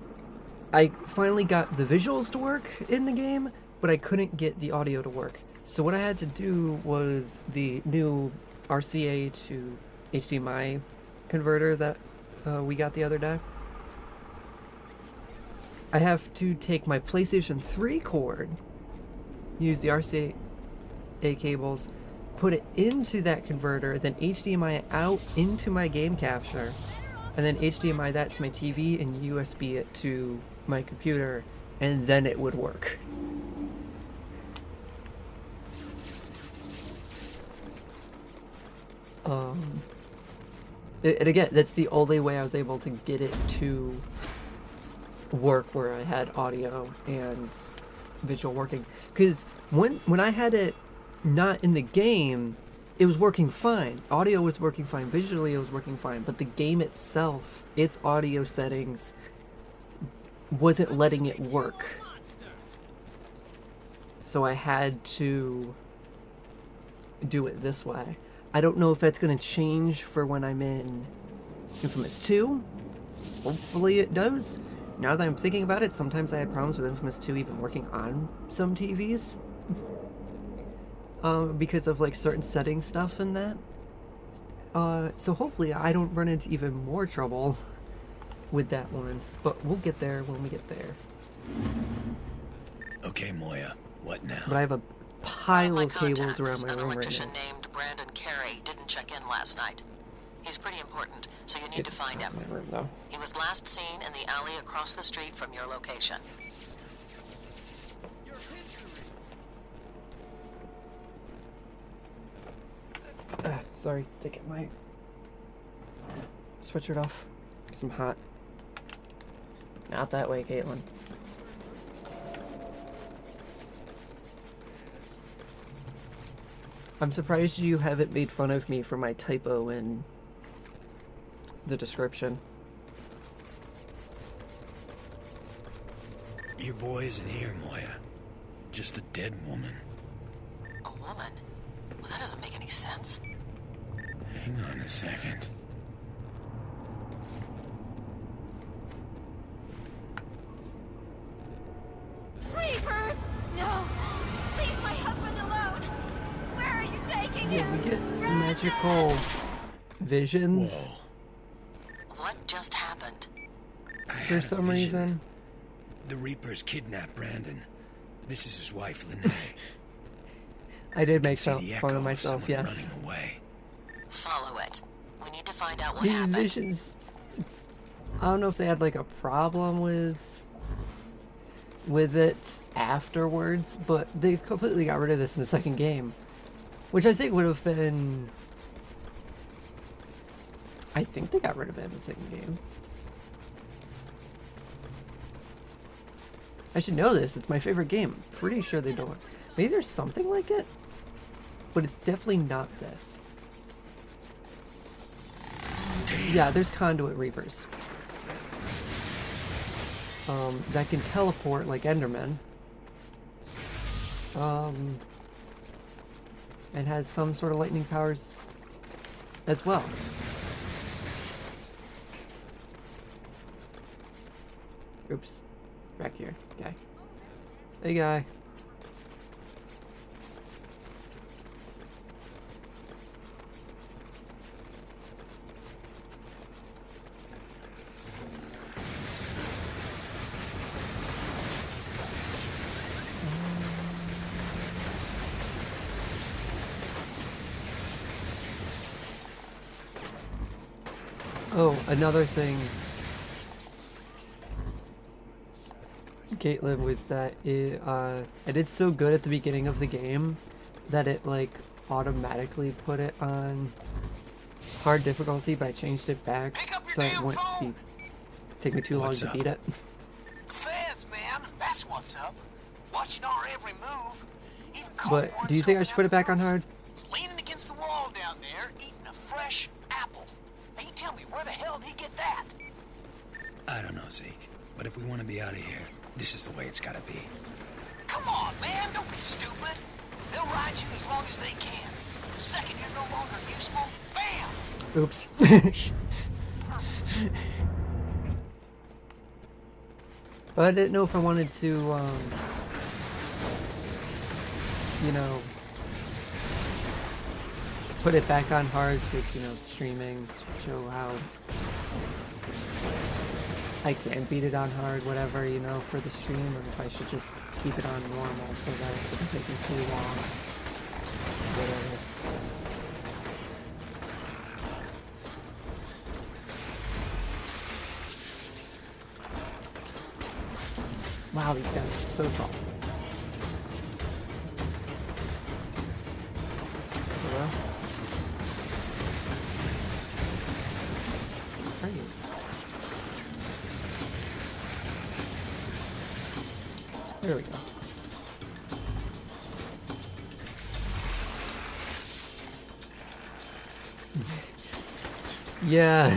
I finally got the visuals to work in the game, but I couldn't get the audio to work. So what I had to do was the new RCA to HDMI converter that we got the other day. I have to take my PlayStation 3 cord, use the RCA cables, put it into that converter, then HDMI out into my game capture, and then HDMI that to my TV and USB it to my computer, and then it would work. And again, that's the only way I was able to get it to work where I had audio and visual working. Because when I had it not in the game, it was working fine. Audio was working fine. Visually, it was working fine. But the game itself, its audio settings, wasn't letting it work. So I had to do it this way. I don't know if that's going to change for when I'm in Infamous 2. Hopefully it does. Now that I'm thinking about it, sometimes I had problems with Infamous 2 even working on some TVs. Because of like certain setting stuff and that. So hopefully I don't run into even more trouble with that one. But we'll get there when we get there. Okay, Moya. What now? But I have a pile of cables Contacts, around my an room right electrician now. named Brandon Carey didn't check in last night. He's pretty important, so you need to find him. My room, though. He was last seen in the alley across the street from your location. Sorry, taking my sweatshirt off because I'm hot. Not that way, Caitlin. I'm surprised you haven't made fun of me for my typo in the description. Your boy isn't here, Moya. Just a dead woman. A woman? Well, that doesn't make any sense. Hang on a second. Reapers! No! Leave my husband alone! Where are you taking Yeah, him? we get magical visions. Whoa. What just happened? I For had a some vision. reason. The Reapers kidnapped Brandon. This is his wife, Lene. I did make See the fun echo of of myself, someone yes. running away. Follow it. We need to find out what These happened. visions, I don't know if they had like a problem with it afterwards, but they completely got rid of this in the second game, which I think would have been. I think they got rid of it in the second game. I should know this. It's my favorite game. I'm pretty sure they don't. Maybe there's something like it, but it's definitely not this. Yeah, there's conduit reapers. That can teleport like Endermen. And has some sort of lightning powers as well. Oops. Back here. Guy. Hey, guy. Oh, another thing, Caitlin, was that I did so good at the beginning of the game that it like automatically put it on hard difficulty, but I changed it back so it wouldn't take me too long to beat it. Feds, man, that's what's up. Watching our every move. But do you think I should put it back on hard? Leaning against the wall down there, eating a fresh apple. Now you tell me, where the hell did he get that? I don't know, Zeke. But if we want to be out of here, this is the way it's gotta be. Come on, man, don't be stupid. They'll ride you as long as they can. The second you're no longer useful, bam! Oops. But I didn't know if I wanted to, you know, put it back on hard because, you know, streaming, show how I can beat it on hard, whatever, you know, for the stream, or if I should just keep it on normal so that it doesn't take me too long, whatever. Wow, these guys are so tall. Hello? Where are you? There we go. Yeah.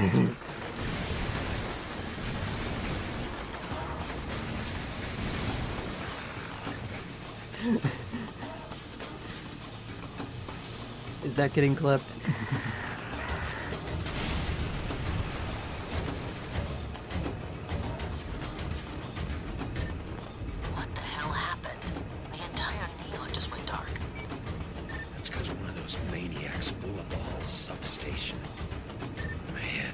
Is that getting clipped? What the hell happened? The entire neon just went dark. That's because one of those maniacs blew up the whole substation. Man,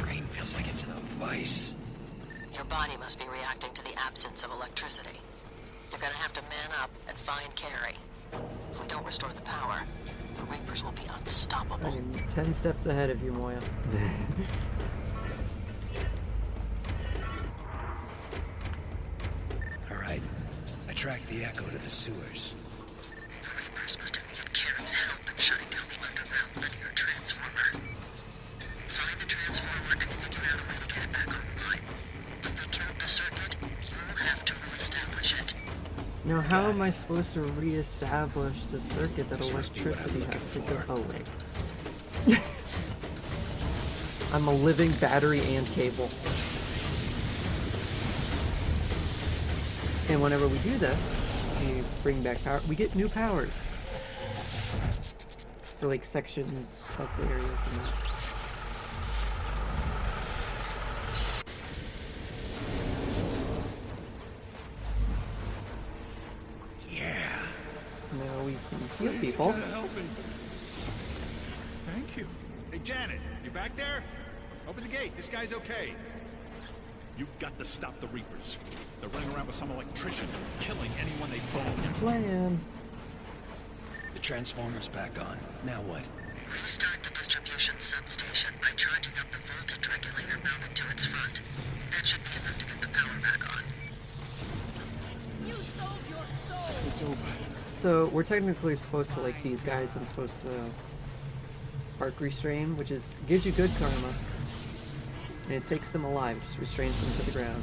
brain feels like it's in a vice. Your body must be reacting to the absence of electricity. You're gonna have to man up and find Carrie. If we don't restore the power, the Reapers will be unstoppable. I'm 10 steps ahead of you, Moya. Alright, I tracked the Echo to the sewers. The Reapers must have needed Carrie's help in shutting down the underground linear transformer. Find the transformer and figure out a way to get it back online. If they killed the circuit, you'll have to re-establish it. Now, how am I supposed to re-establish the circuit that electricity has to go? Oh, wait. I'm a living battery and cable. And whenever we do this, we bring back power. We get new powers. So, like, sections of the areas and that. Now we can heal people. Thank you. Hey, Janet, you back there? Open the gate. This guy's okay. You've got to stop the Reapers. They're running around with some electrician, killing anyone they follow. Plan. The transformer's back on. Now what? Restart the distribution substation by charging up the voltage regulator mounted to its front. That should be enough to get the power back on. You sold your soul! It's over. So we're technically supposed to, like, these guys, I'm supposed to arc restrain, which is gives you good karma, and it takes them alive, just restrains them to the ground.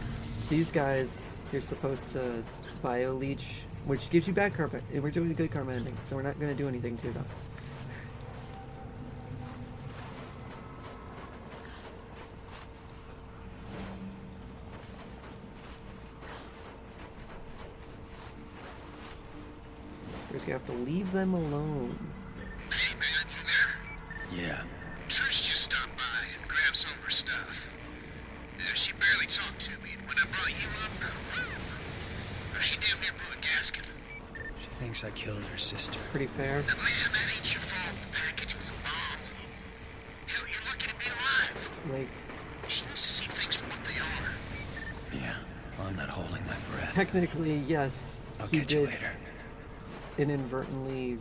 These guys, you're supposed to bio leech which gives you bad karma. We're doing a good karma ending, so we're not going to do anything to them. We're just going to have to leave them alone. Hey, man, you there? Yeah. Trish just stopped by and grabbed some of her stuff. She barely talked to me, and when I brought you up, she damn near blew a gasket. She thinks I killed her sister. Pretty fair. Man, that ain't your fault. The package was a bomb. Hell, you're lucky to be alive. Like, She needs to see things for what they are. Yeah, well, I'm not holding my breath. technically, yes, I'll he catch you did later. inadvertently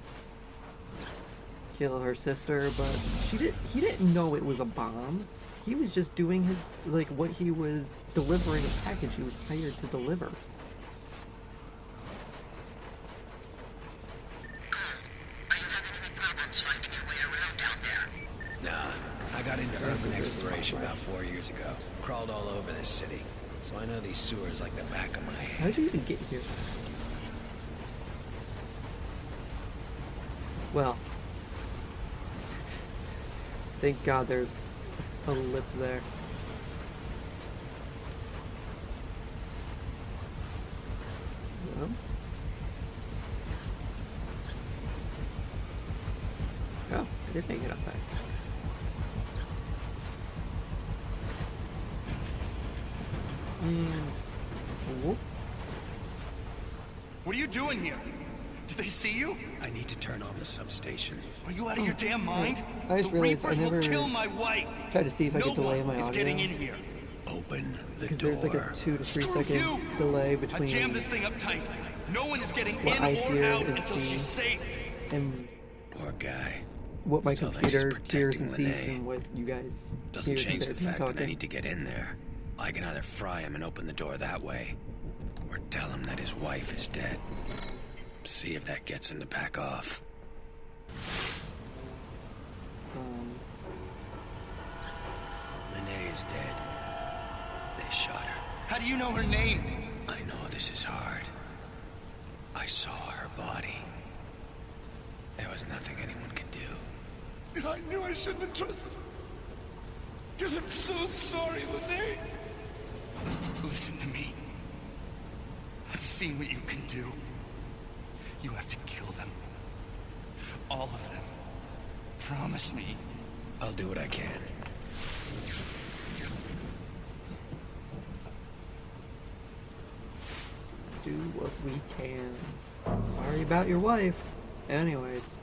kill her sister, but he didn't know it was a bomb. He was just doing his, like, what he was delivering a package he was hired to deliver. Are you having any problems finding your way around down there? Nah, I got into urban exploration about 4 years ago. Crawled all over this city, so I know these sewers like the back of my hand. How'd you even get here? Well, thank God there's a lip there. Well. Oh, I did make it up there. Whoop. What are you doing here? Did they see you? I need to turn on the substation. Are you out of your damn mind? I just the realized I Reapers never will kill my wife. tried to see if I could No delay one my is audio. getting in here. Open the Because door. there's like a 2 to 3 Screw second you! delay I've between jammed this thing up tight. No one is getting what in I or hear out and until see she's safe. and Poor guy. what my Still thinks he's computer hears protecting and sees Lene. and what you guys Doesn't hear change the compared to me fact that I talking. need to get in there. I can either fry him and open the door that way, or tell him that his wife is dead. See if that gets him to back off. Lene is dead. They shot her. How do you know her name? I know this is hard. I saw her body. There was nothing anyone could do. I knew I shouldn't have trusted her. I'm so sorry, Lene. Listen to me. I've seen what you can do. You have to kill them. All of them. Promise me. I'll do what I can. Do what we can. Sorry about your wife. Anyways.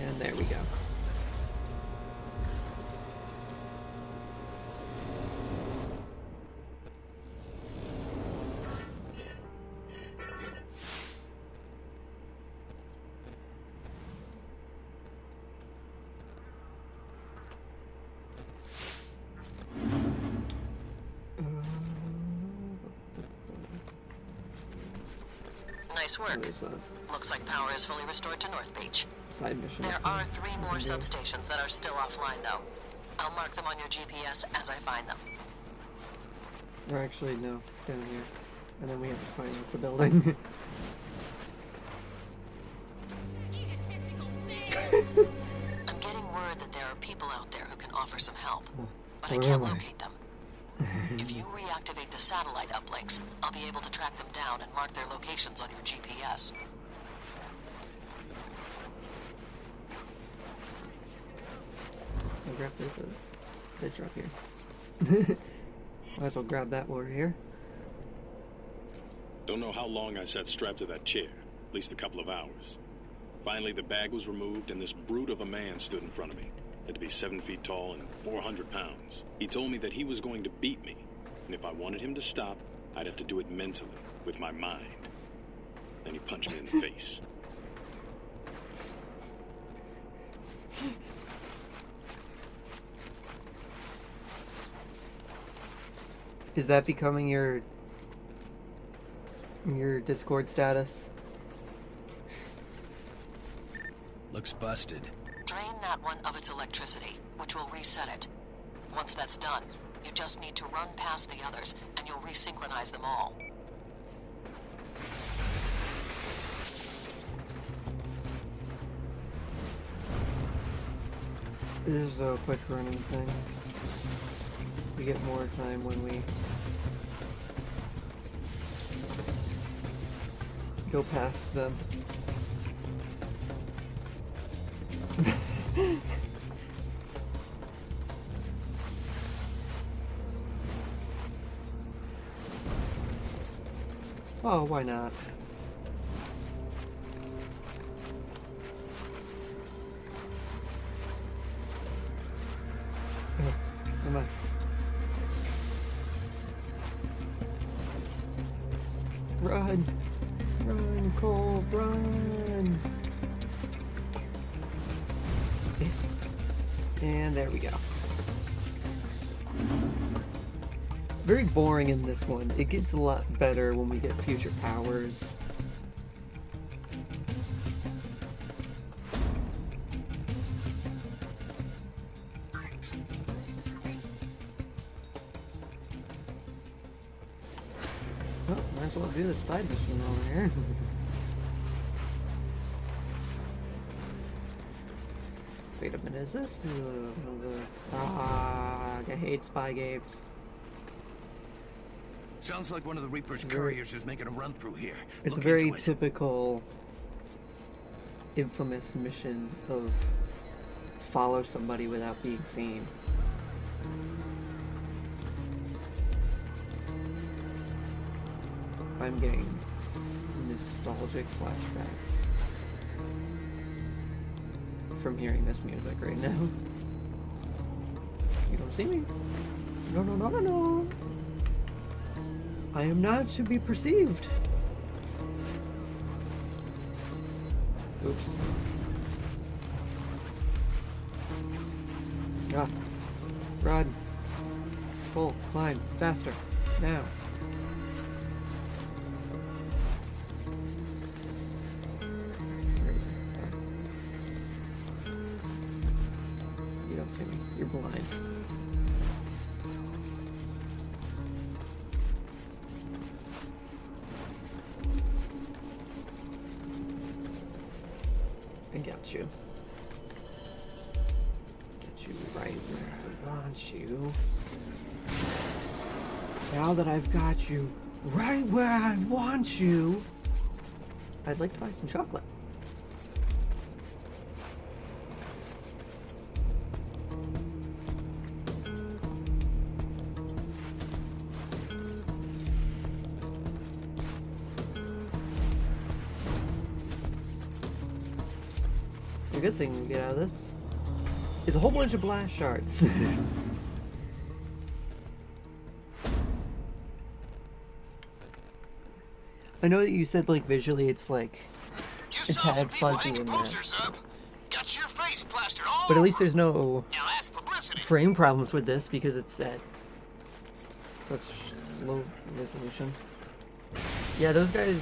And there we go. Nice work. There's a Looks like power is fully restored to North Beach. side mission. There up are there 3 we more can do. substations that are still offline, though. I'll mark them on your GPS as I find them. Or actually, no, it's down here. And then we have to find the building. I'm getting word that there are people out there who can offer some help, but I Where can't am I? locate them. If you reactivate the satellite uplinks, I'll be able to track them down and mark their locations on your GPS. I'll grab this bed drop here. Might as well grab that while we're here. Don't know how long I sat strapped to that chair. At least a couple of hours. Finally, the bag was removed, and this brute of a man stood in front of me. Had to be 7 feet tall and 400 pounds. He told me that he was going to beat me, and if I wanted him to stop, I'd have to do it mentally, with my mind. Then he punched me in the face. Is that becoming your Discord status? Looks busted. Drain that one of its electricity, which will reset it. Once that's done, you just need to run past the others, and you'll resynchronize them all. This is a quick running thing. We get more time when we go past them. Oh, why not? Oh, come on. Run! Run, Cole, run! And there we go. Very boring in this one. It gets a lot better when we get future powers. Well, might as well do this side mission over here. Wait a minute, is this I hate spy games. Sounds like one of the Reaper's couriers is making a run through here. It's Look a very into it. typical, infamous mission of follow somebody without being seen. I'm getting nostalgic flashbacks from hearing this music right now. You don't see me? No, no, no, no, no. I am not to be perceived. Oops. Ah. Run. Pull. Climb. Faster. Now. Where is it? You don't see me. You're blind. I got you. Get you right where I want you. Now that I've got you right where I want you, I'd like to buy some chocolate. The good thing we get out of this is a whole bunch of blast shards. I know that you said like visually it's like a tad fuzzy in there, but at least there's no frame problems with this because it's at such low resolution. Yeah, those guys,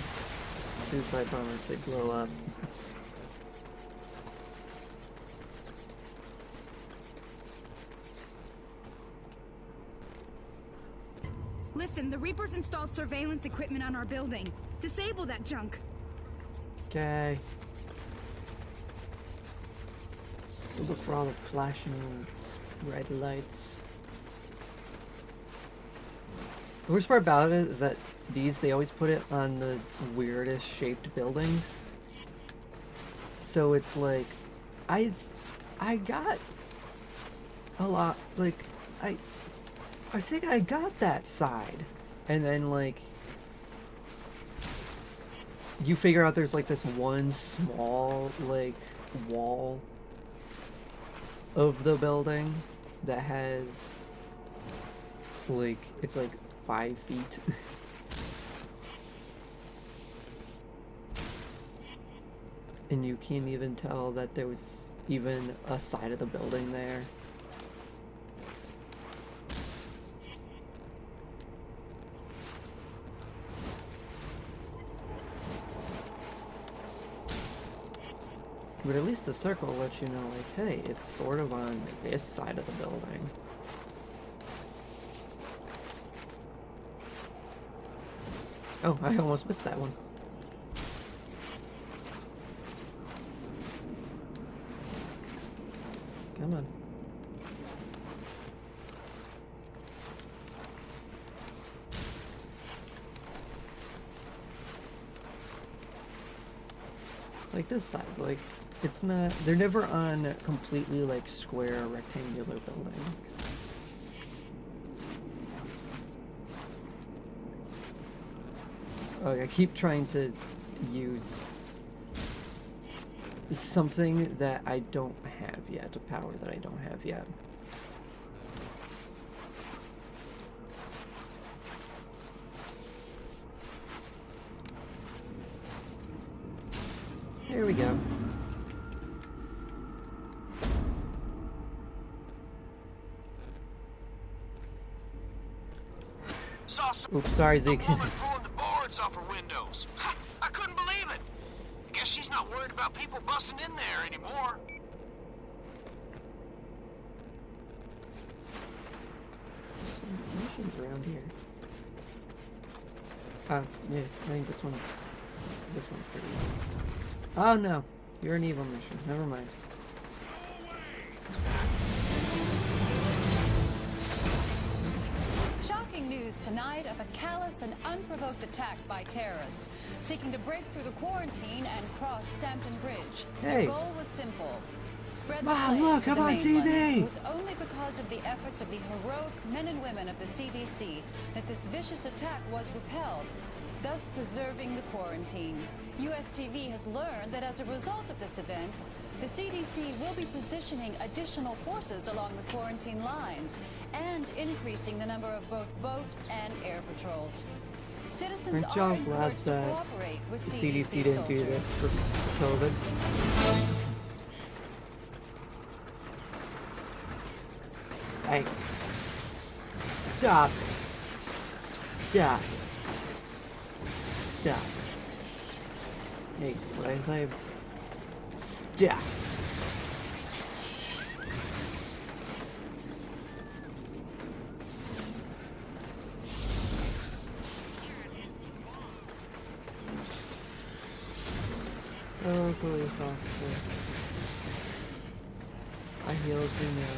suicide bombers, they blow up. Listen, the Reapers installed surveillance equipment on our building. Disable that junk. Okay. Look for all the flashing red lights. The worst part about it is that they always put it on the weirdest shaped buildings. So it's like, I got a lot, like, I think I got that side. And then, like, you figure out there's, like, this one small, like, wall of the building that has, like, it's, like, 5 feet. And you can't even tell that there was even a side of the building there. But at least the circle lets you know, like, hey, it's sort of on this side of the building. Oh, I almost missed that one. Come on. Like this side, like, it's not, they're never on completely, like, square, rectangular buildings. Okay, I keep trying to use something that I don't have yet, a power that I don't have yet. There we go. Oops, sorry, Zeke. Woman pulling the boards off her windows. I couldn't believe it. Guess she's not worried about people busting in there anymore. Missions around here. Yeah, I think this one's pretty easy. Oh no, you're an evil mission. Never mind. Shocking news tonight of a callous and unprovoked attack by terrorists seeking to break through the quarantine and cross Stampton Bridge. Hey. Their goal was simple. Spread the Wow, plague look, to I'm the on mainland. TV. It was only because of the efforts of the heroic men and women of the CDC that this vicious attack was repelled, thus preserving the quarantine. US TV has learned that as a result of this event, the CDC will be positioning additional forces along the quarantine lines and increasing the number of both boat and air patrols. Citizens Aren't are y'all encouraged glad to that cooperate with the CDC CDC didn't do soldiers. this for COVID? Hey. Stop. Stop. Stop. Hey, what I say? Stop. Oh, police officer. I healed you now.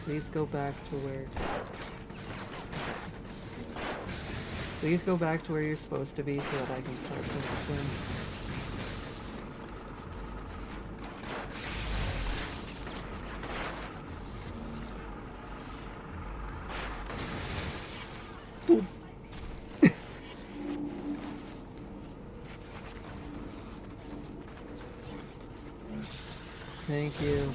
Please go back to where... Please go back to where you're supposed to be so that I can start connecting. Thank you.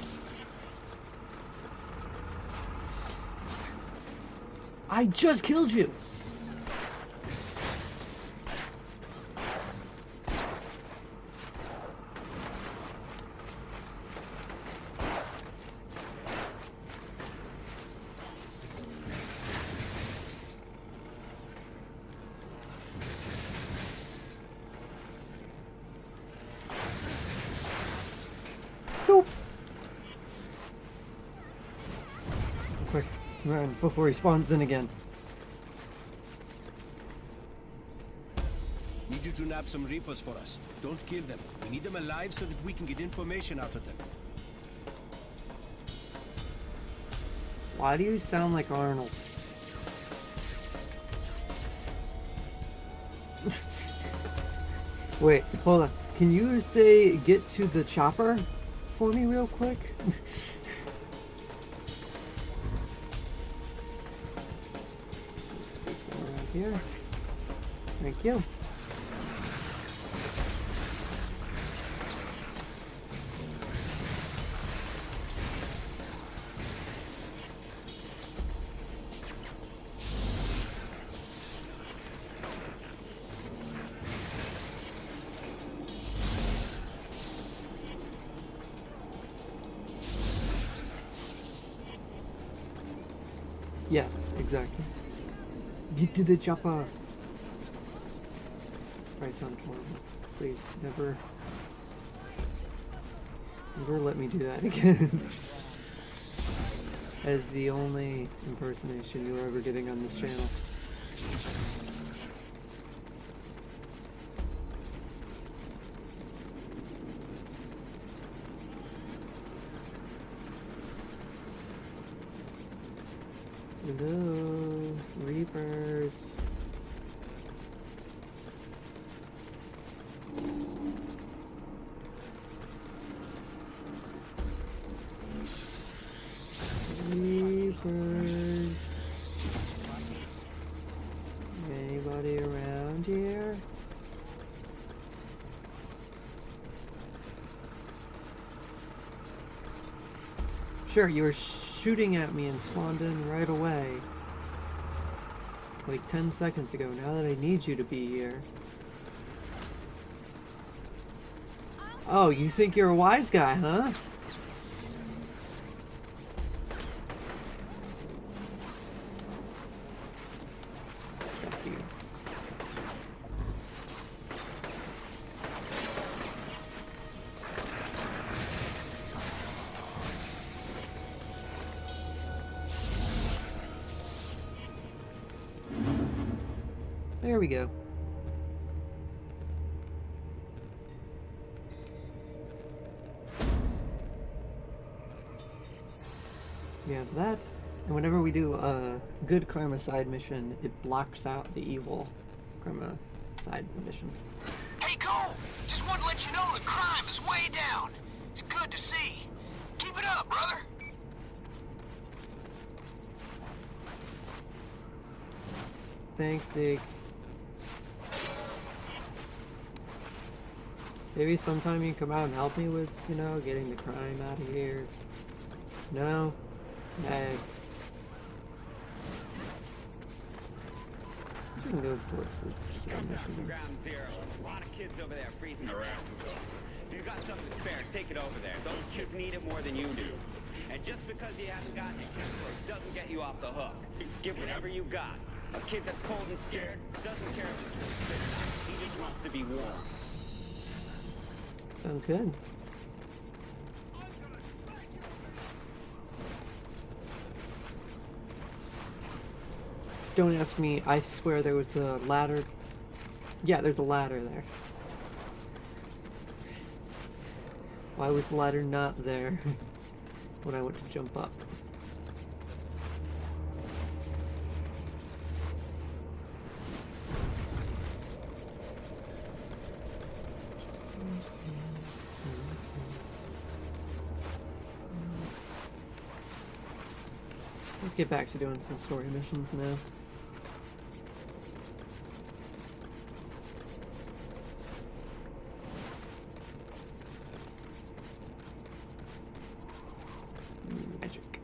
I just killed you! Quick, run before he spawns in again. Need you to nab some Reapers for us. Don't kill them. We need them alive so that we can get information out of them. Why do you sound like Arnold? Wait, hold on. Can you say get to the chopper for me real quick? Around here. Thank you. Yes, exactly. Get to the chopper. Probably sound horrible. Please, never let me do that again. As the only impersonation you're ever getting on this channel. Hello, Reapers. Reapers. Anybody around here? Sure, you were shooting at me and spawned in right away. Like 10 seconds ago, now that I need you to be here. Oh, you think you're a wise guy, huh? There we go. We have that, and whenever we do a good karma side mission, it blocks out the evil karma side mission. Hey, Cole! Just wanted to let you know the crime is way down. It's good to see. Keep it up, brother. Thanks, Zeke. Maybe sometime you can come out and help me with, you know, getting the crime out of here. No? Hey. You can go towards the side mission. Ground zero. A lot of kids over there freezing their asses off. If you got something to spare, take it over there. Those kids need it more than you do. And just because you haven't gotten it yet doesn't get you off the hook. Give whatever you got. A kid that's cold and scared doesn't care if it's spit out. He just wants to be warm. Sounds good. Don't ask me, I swear there was a ladder. Yeah, there's a ladder there. Why was the ladder not there when I went to jump up? Let's get back to doing some story missions now. Magic.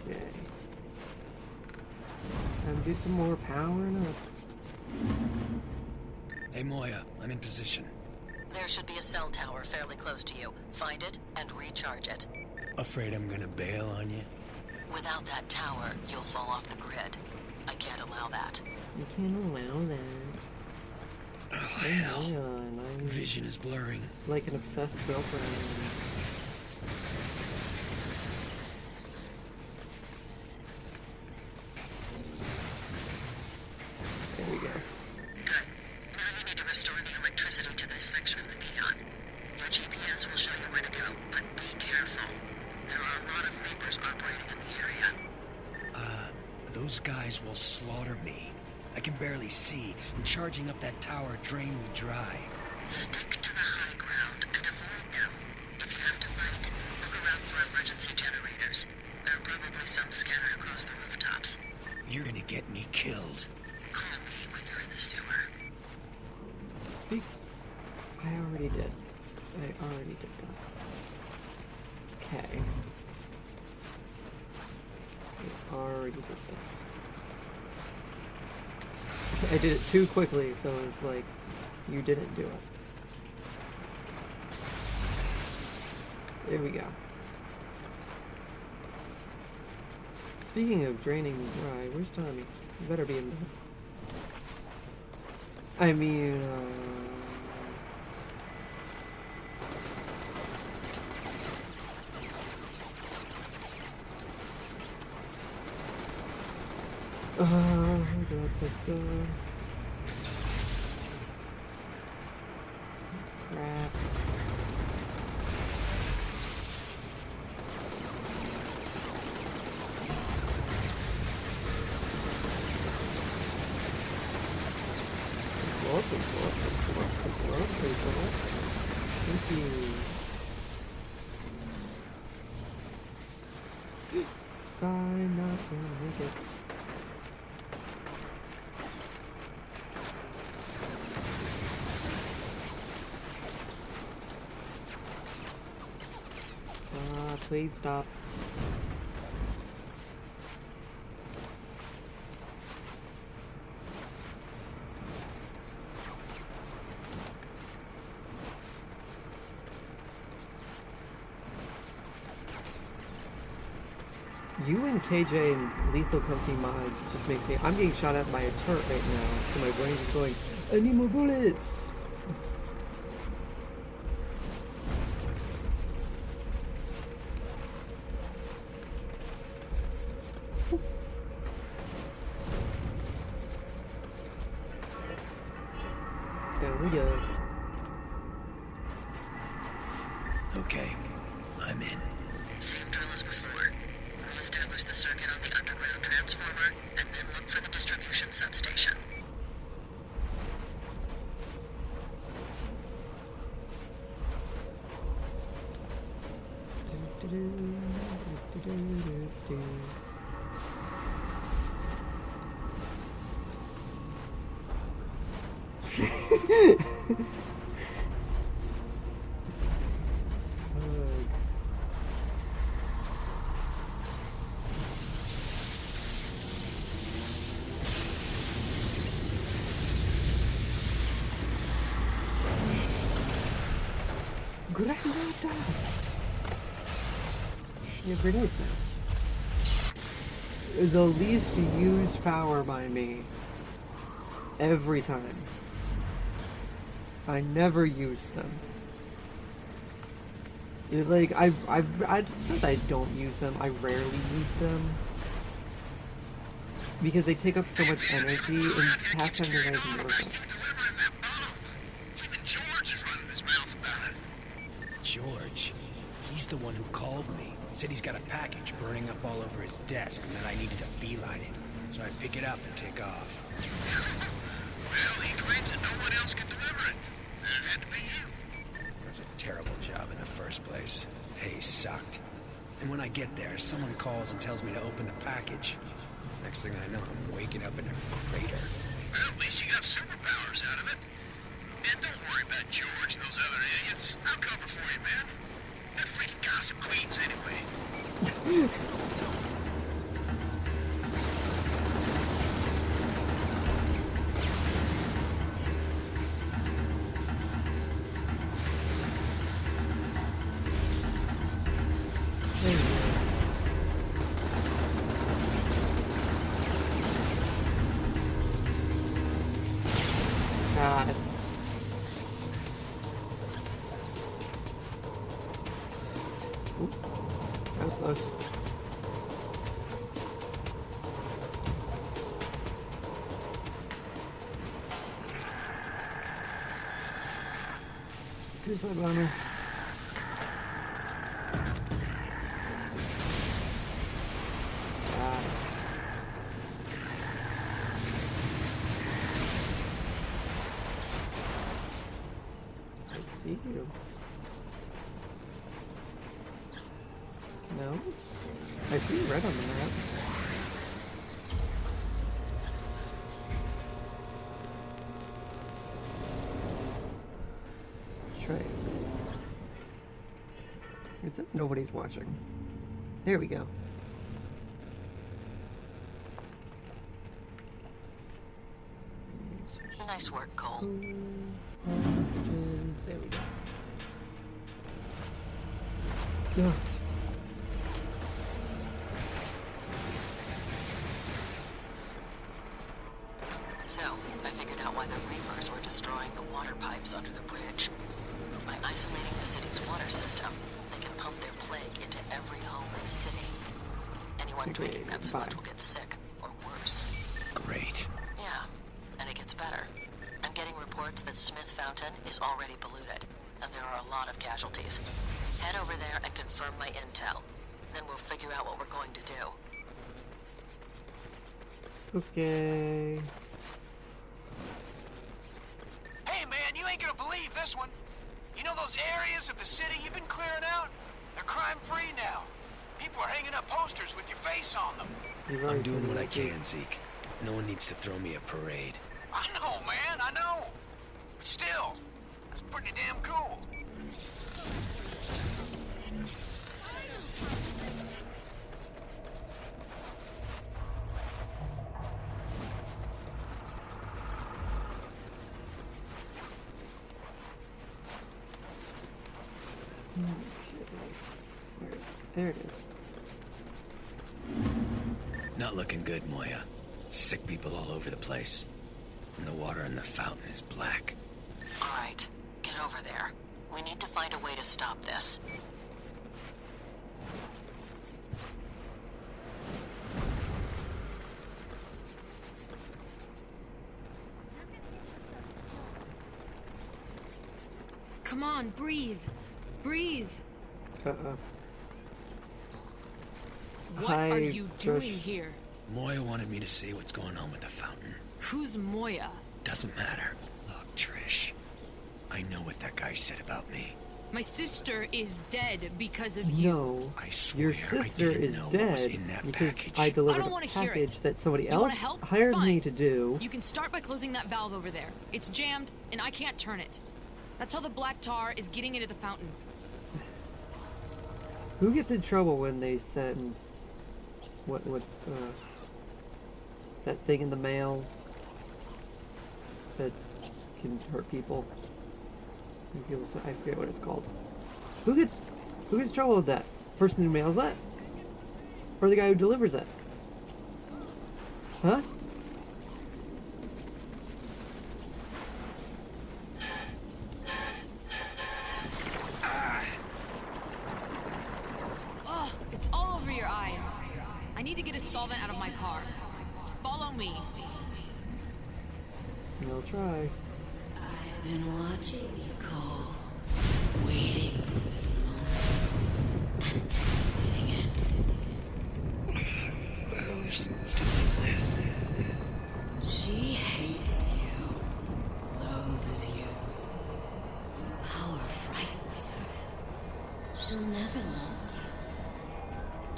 Okay. Time to do some more powering up. Hey, Moya, I'm in position. There should be a cell tower fairly close to you. Find it and recharge it. Afraid I'm gonna bail on you? Without that tower, you'll fall off the grid. I can't allow that. You can't allow that. Oh, hell. Man, Vision is blurring. Like an obsessed girlfriend. There we go. Good. Now you need to restore the electricity to this section of the neon. Your GPS will show you where to go, but be careful. There are a lot of Reapers operating in the area. Those guys will slaughter me. I can barely see, and charging up that tower drained me dry. Stick to the high ground and avoid them. If you have to fight, look around for emergency generators. There are probably some scattered across the rooftops. You're gonna get me killed. Call me when you're in the sewer. Speak. I already did. I already did that. Okay. I already did this. I did it too quickly, so it's like, you didn't do it. There we go. Speaking of draining dry, where's Tommy? You better be in bed. I mean, Crap. Thank you. I'm not gonna make it. Please stop. You and KJ and Lethal Company mods just makes me... I'm getting shot at by a turret right now, so my brain is going, I need more bullets! There we go. Okay, I'm in. Same drill as before. We'll establish the circuit on the underground transformer, and then look for the distribution substation. Grenade! You have grenades now. The least used power by me. Every time. I never use them. Like, it's not that I don't use them, I rarely use them. Because they take up so much energy, and half the time they're not even worth it. George? He's the one who called me. Said he's got a package burning up all over his desk and that I needed to beeline it. So I pick it up and take off. Well, he claims that no one else can deliver it. That had to be you. It was a terrible job in the first place. Pay sucked. And when I get there, someone calls and tells me to open the package. Next thing I know, I'm waking up in a crater. Well, at least you got superpowers out of it. And don't worry about George and those other idiots. I'll cover for you, man. They're freaking gossip queens anyway. God. Ooh, that was close. Suicide bomber. I see you. No? I see red on the map. Try it. It says nobody's watching. There we go. Nice work, Cole. Messages. There we go. Yeah. So, I figured out why the Reapers were destroying the water pipes under the bridge. By isolating the city's water system, they can pump their plague into every home in the city. Anyone drinking that sludge will get sick, or worse. Great. Yeah, and it gets better. I'm getting reports that Smith Fountain is already polluted, and there are a lot of casualties. Head over there and confirm my intel. Then we'll figure out what we're going to do. Okay. Hey, man, you ain't gonna believe this one. You know those areas of the city you've been clearing out? They're crime-free now. People are hanging up posters with your face on them. I'm doing what I can, Zeke. No one needs to throw me a parade. I know, man, I know. But still, that's pretty damn cool. There it is. Not looking good, Moya. Sick people all over the place. And the water in the fountain is black. All right, get over there. We need to find a way to stop this. Come on, breathe. Breathe. What are you doing here? Moya wanted me to see what's going on with the fountain. Who's Moya? Doesn't matter. Look, Trish. I know what that guy said about me. My sister is dead because of you. No, I swear your sister I didn't is know what dead was in that because package. I I delivered don't a wanna hear package it. that somebody You else wanna help? hired Fine. me to do. You can start by closing that valve over there. It's jammed, and I can't turn it. That's how the black tar is getting into the fountain. Who gets in trouble when they send what's that thing in the mail that can hurt people? I forget what it's called. Who gets in trouble with that? Person who mails that? Or the guy who delivers that? Huh? Oh, it's all over your eyes. I need to get a solvent out of my car. Follow me. I'll try. I've been watching you, Cole. Waiting for this moment. Anticipating it. Who's doing this? She hates you. Loathes you. Your power frightens her. She'll never love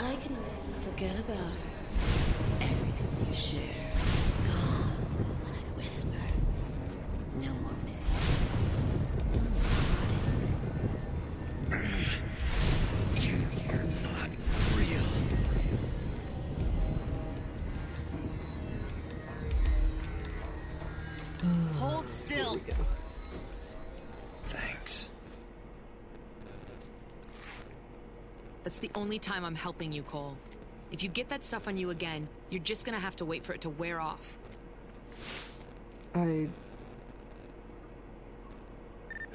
you. I can make you forget about her. Everything you share. Gone when I whisper. No more You're not real. Hold still. Thanks. That's the only time I'm helping you, Cole. If you get that stuff on you again, you're just gonna have to wait for it to wear off. I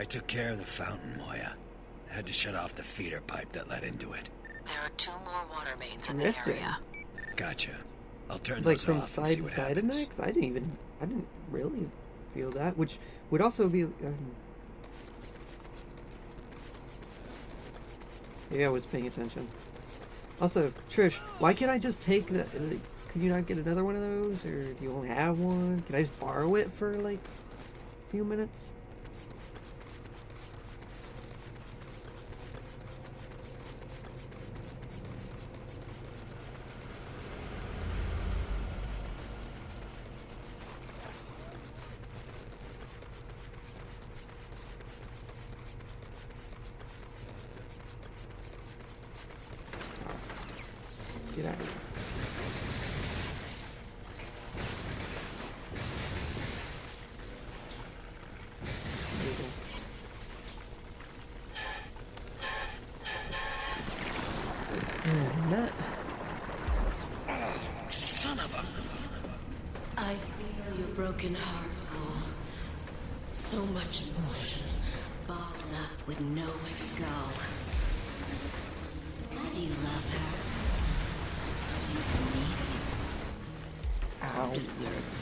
took care of the fountain, Moya. I had to shut off the feeder pipe that led into it. There are 2 more water mains in the Drifting. area. Gotcha. I'll turn like those from off and side see to what side in happens. that, 'cause I didn't really feel that, which would also be maybe I was paying attention. Also, Trish, why can't I just take the? Could you not get another one of those, or do you only have one? Can I just borrow it for like a few minutes? Get out of here. There you go. And that. Son of a... I feel your broken heart, Cole. So much emotion, bottled up with nowhere to go. Why do you love her? She's beneath you. Ow. Ow. deserve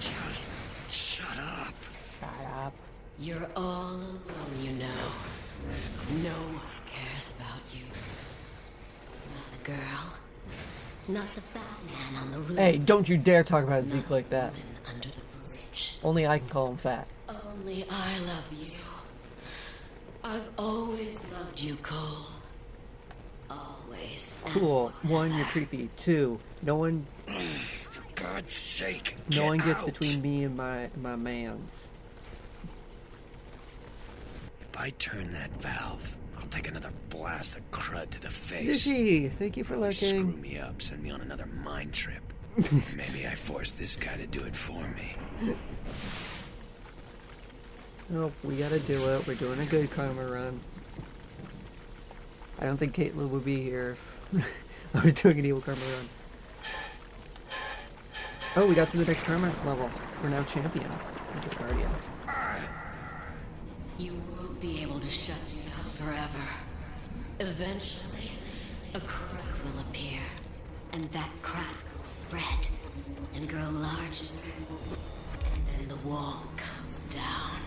Just shut up. Shut up. You're all alone, you know. No one cares about you. Not the girl. Not the fat man on the roof. Hey, don't you dare talk about Zeke like that. Under the bridge. Only I can call him fat. Only I love you. I've always loved you, Cole. Always. Cool. 1, you're creepy. 2, no one. For God's sake, No one gets out. between me and my mans. If I turn that valve, I'll take another blast of crud to the face. Zippy, thank you for Screw looking. me up, send me on another mind trip. Maybe I force this guy to do it for me. Nope, we gotta do it. We're doing a good karma run. I don't think Caitlin would be here if I was doing an evil karma run. Oh, we got to the next karma level. We're now champion as a guardian. You won't be able to shut me out forever. Eventually, a crack will appear, and that crack will spread and grow larger, and then the wall comes down.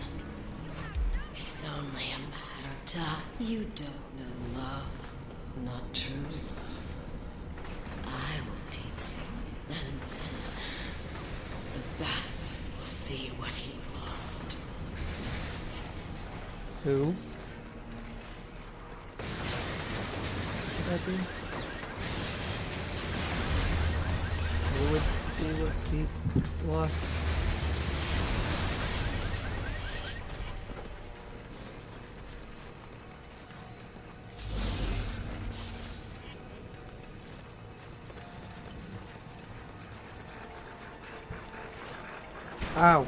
It's only a matter of time. You don't know love, not true love. I will teach you, and then the bastard will see what he lost. Who? That be? Who would see what he lost? Ow.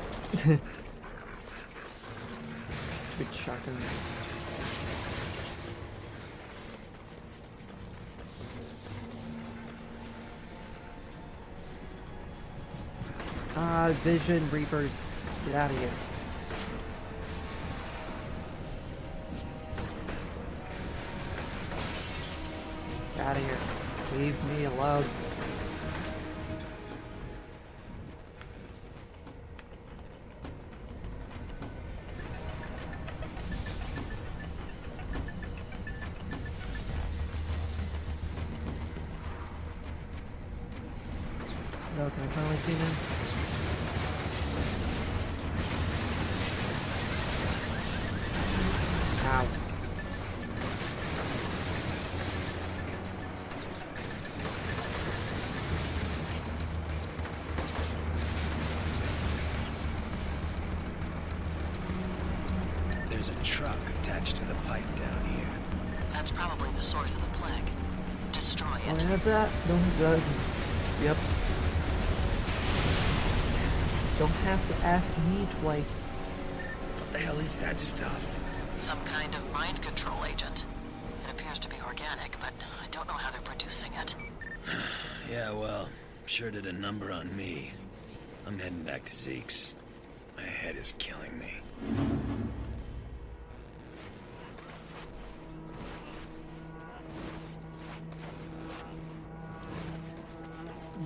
Good shotgun. Vision Reapers. Get out of here. Get out of here. Leave me alone. No, can I finally see them? Ow. There's a truck attached to the pipe down here. That's probably the source of the plague. Destroy Oh, it. it has that? No, it doesn't. Yep. Don't have to ask me twice. What the hell is that stuff? Some kind of mind control agent. It appears to be organic, but I don't know how they're producing it. Yeah, well, sure did a number on me. I'm heading back to Zeke's. My head is killing me.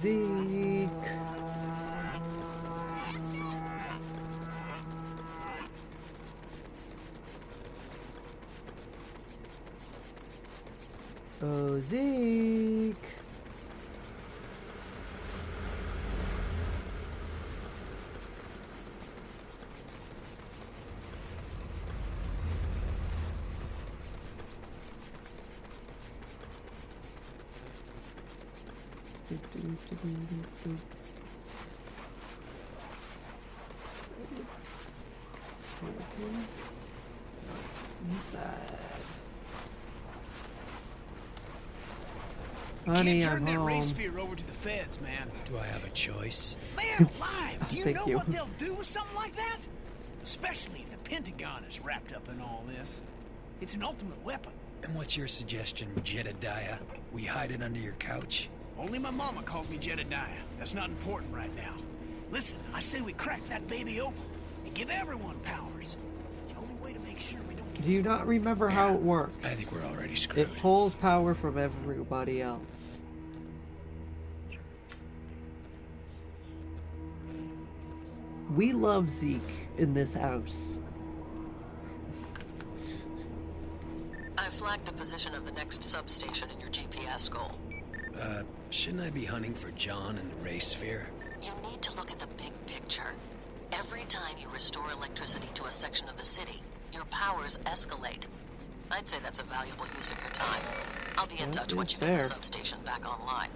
Zeke. Oh, Zeke. Inside. Honey, Can't I'm turn that home. race sphere over to the feds, man. Do I have a choice? Man alive! Do you Thank know you. what they'll do with something like that? Especially if the Pentagon is wrapped up in all this. It's an ultimate weapon. And what's your suggestion, Jedediah? We hide it under your couch? Only my mama calls me Jedediah. That's not important right now. Listen, I say we crack that baby open and give everyone powers. It's the only way to make sure we don't get Do you not remember how it works? I think we're already screwed. It pulls power from everybody else. We love Zeke in this house. I flagged the position of the next substation in your GPS goal. Shouldn't I be hunting for John and the Ray Sphere? You need to look at the big picture. Every time you restore electricity to a section of the city, your powers escalate. I'd say that's a valuable use of your time. I'll be in touch once you get the substation back online.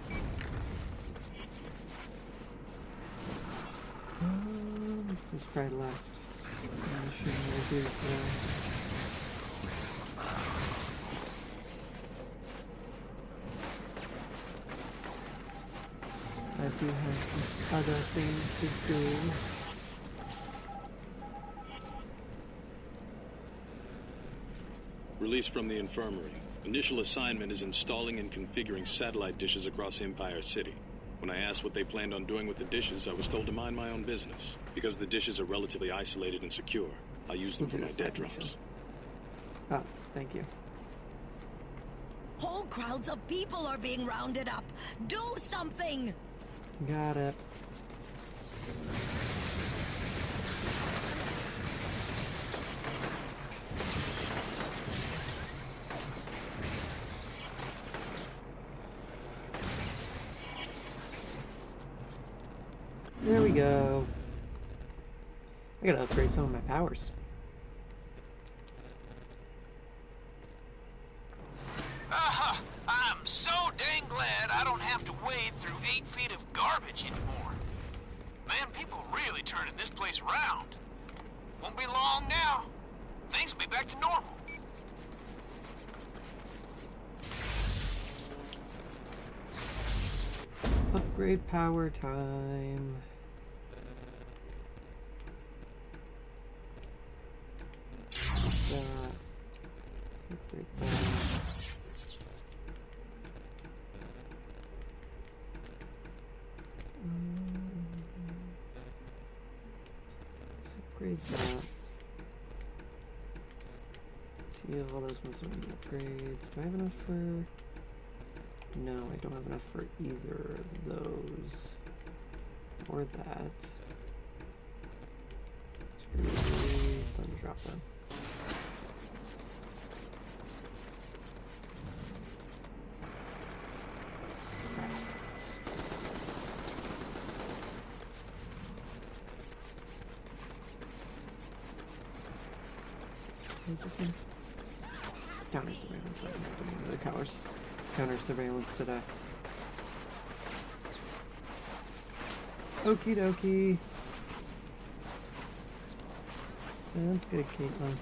This is probably the last mission we'll do today. I do have some other things to do. Release from the infirmary. Initial assignment is installing and configuring satellite dishes across Empire City. When I asked what they planned on doing with the dishes, I was told to mind my own business. Because the dishes are relatively isolated and secure, I use them for my dead drones. Oh, thank you. Whole crowds of people are being rounded up. Do something! Got it. There we go. I gotta upgrade some of my powers. I'm so dang glad I don't have to wade through 8 feet of garbage anymore. Man, people really turning this place around. Won't be long now. Things will be back to normal. Upgrade power time. That. Upgrade that. Upgrade that. See, all those ones will be upgrades. Do I have enough for... No, I don't have enough for either of those. Or that. Screw. Let me drop them. This one? Counter surveillance. I don't have any other counter surveillance today. Okie dokie. Sounds good, Caitlin.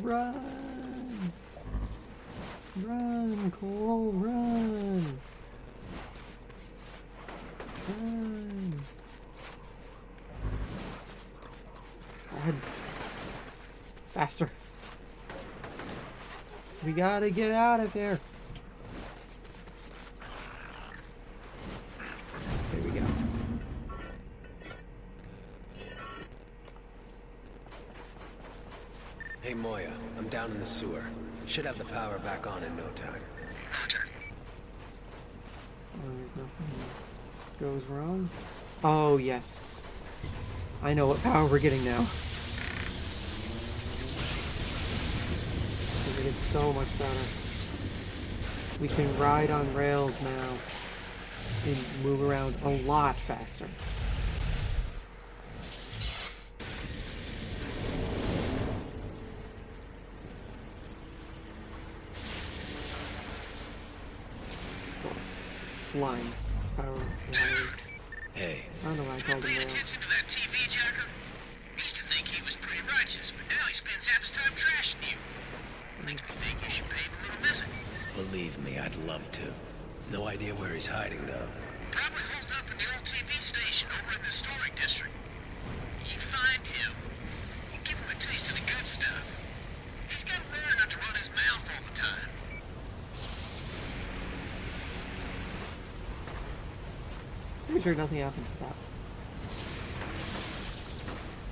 Run! Run, Cole, run! Run! Run! Faster! We gotta get out of here! There we go. Hey, Moya, I'm down in the sewer. Should have the power back on in no time. Oh, there's nothing that goes wrong. Oh, yes. I know what power we're getting now. We're getting so much better. We can ride on rails now and move around a lot faster. Lines. Power lines. Hey. I don't know why I called him Paying rails. attention to that TV jacker? Used to think he was pretty righteous, but now he spends half his time trashing you. Makes me think you should pay him a little visit. Believe me, I'd love to. No idea where he's hiding, though. Probably holed up in the old TV station over in the storing district. You find him. You give him a taste of the good stuff. He's got to learn not to run his mouth all the time. Pretty sure nothing happened to that.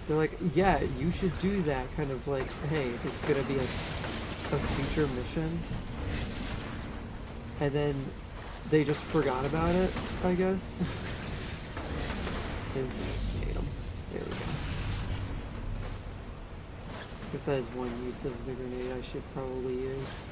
They're like, yeah, you should do that. Kind of like, hey, this is gonna be a future mission. And then they just forgot about it, I guess. And just made them. There we go. If that is one use of the grenade I should probably use.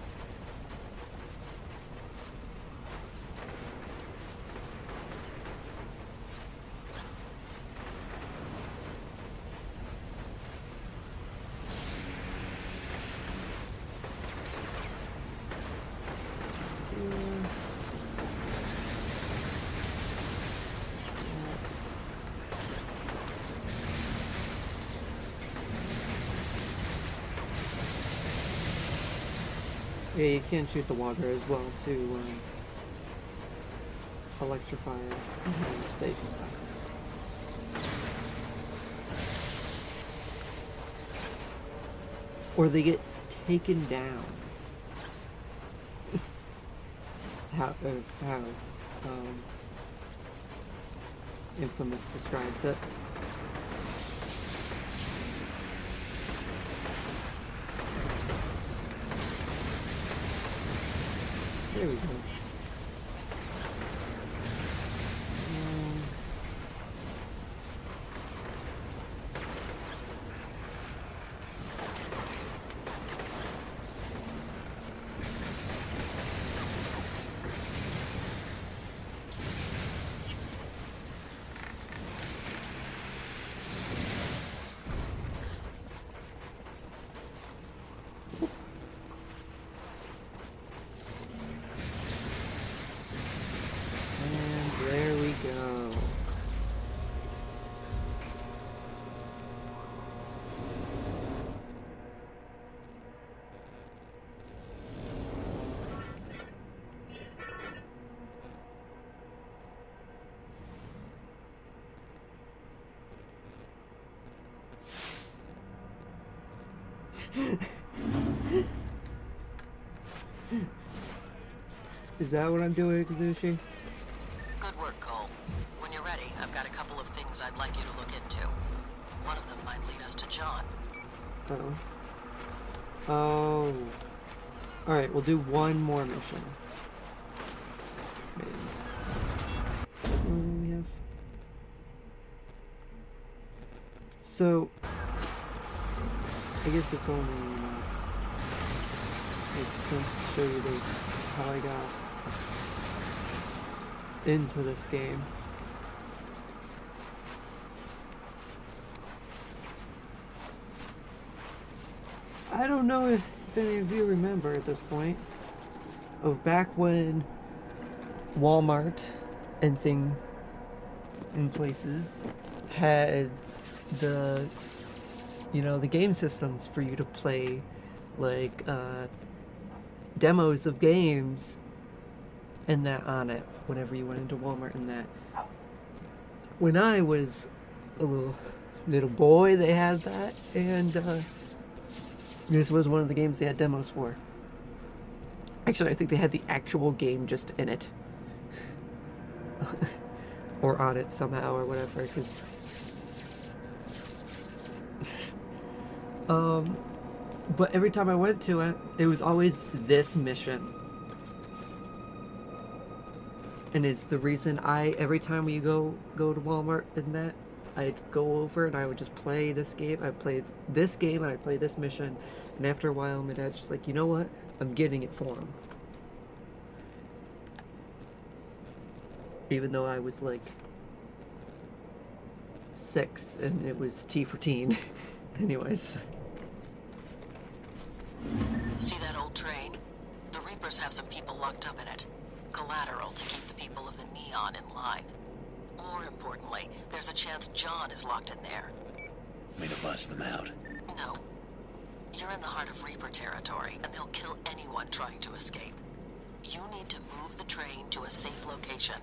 Yeah, you can shoot the water as well to electrify it. They just die. Or they get taken down. how Infamous describes it. There we go. Is that what I'm doing, Kazushi? Good work, Cole. When you're ready, I've got a couple of things I'd like you to look into. One of them might lead us to John. Oh. Alright, we'll do one more mission. Maybe. What do we have? So, I guess it's only makes sense to show you how I got into this game. I don't know if any of you remember at this point of back when Walmart and places had the the game systems for you to play like demos of games and that on it whenever you went into Walmart and that. When I was a little boy, they had that, and this was one of the games they had demos for. Actually, I think they had the actual game just in it. Or on it somehow or whatever, because but every time I went to it, it was always this mission. And it's the reason every time we go to Walmart and that, I'd go over and I would just play this game. I played this game and I played this mission. And after a while, my dad's just like, you know what? I'm getting it for him. Even though I was like 6 and it was T for teen. Anyways. See that old train? The Reapers have some people locked up in it. Collateral to keep the people of the Neon in line. More importantly, there's a chance John is locked in there. Way to bust them out. No. You're in the heart of Reaper territory, and they'll kill anyone trying to escape. You need to move the train to a safe location.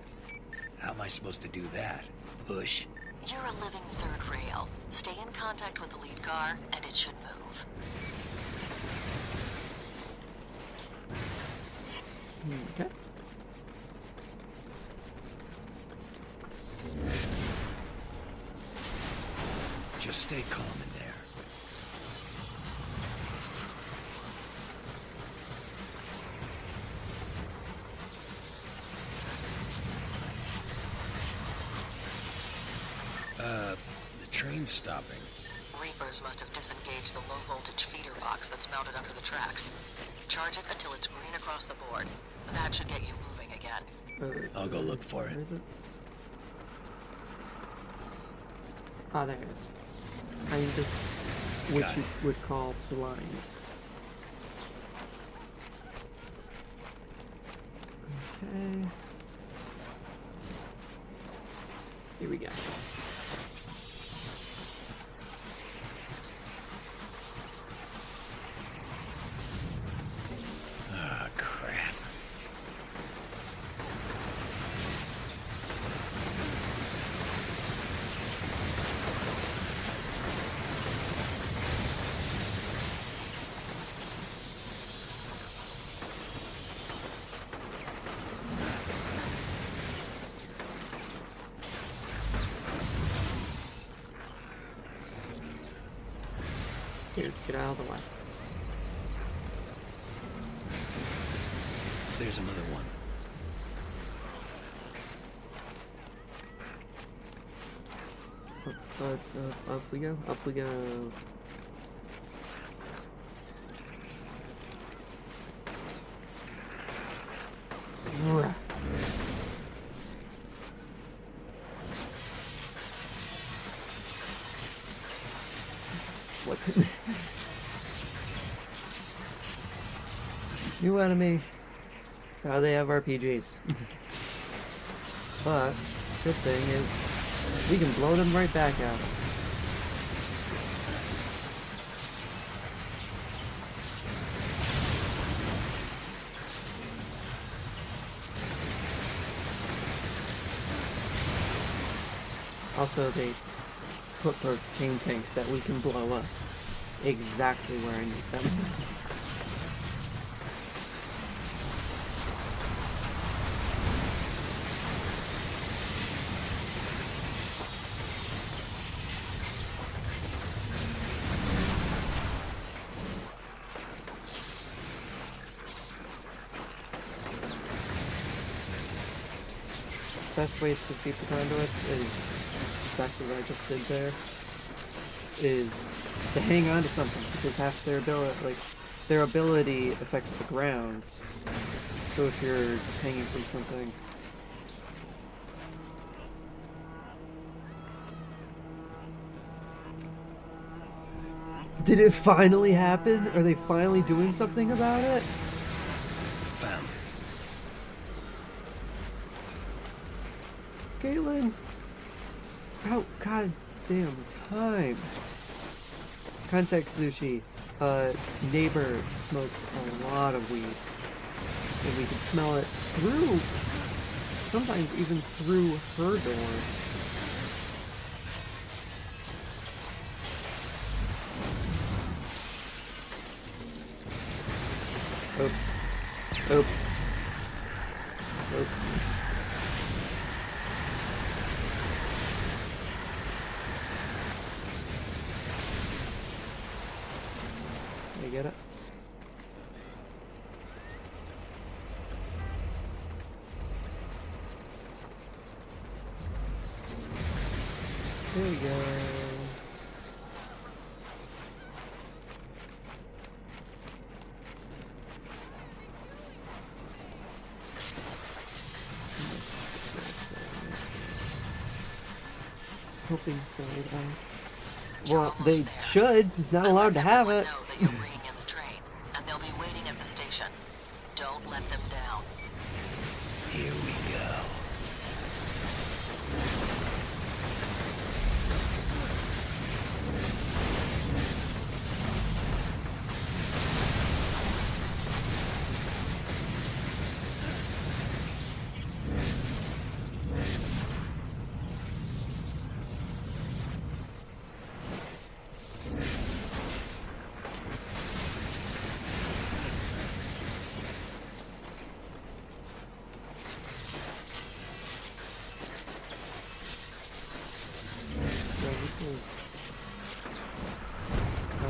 How am I supposed to do that? Push? You're a living third rail. Stay in contact with the lead car, and it should move. Okay. Just stay calm in there. The train's stopping. Reapers must have disengaged the low-voltage feeder box that's mounted under the tracks. Charge it until it's green across the board. That should get you moving again. I'll go look for it. Where is it? Ah, there it is. I'm just what you would call blind. Okay. Here we go. Ah, crap. Here, get out of the way. There's another one. Up we go. Up we go. Right. What? New enemy. How they have RPGs. But good thing is we can blow them right back out. Also, they put propane tanks that we can blow up exactly where I need them. Best ways to defeat the conduits is exactly what I just did there. Is to hang on to something because half their ability affects the ground. So if you're hanging from something, did it finally happen? Are they finally doing something about it? Found it. Caitlin! How goddamn time. Contact Sushi. Neighbor smokes a lot of weed. And we can smell it through, sometimes even through her door. Oops. Oops. Oops. You get it? There we go. Hoping so. Well, they should. Not allowed to have it. You're bringing in the train, and they'll be waiting at the station. Don't let them down. Here we go.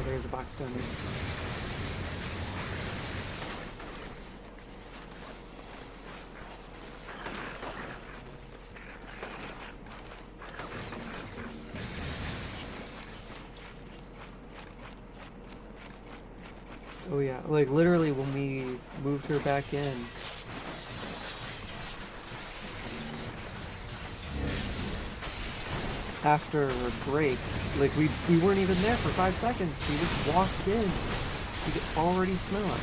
there's a box down here. Oh yeah, like literally when we moved her back in. After a break, like we weren't even there for 5 seconds. We just walked in. You could already smell it.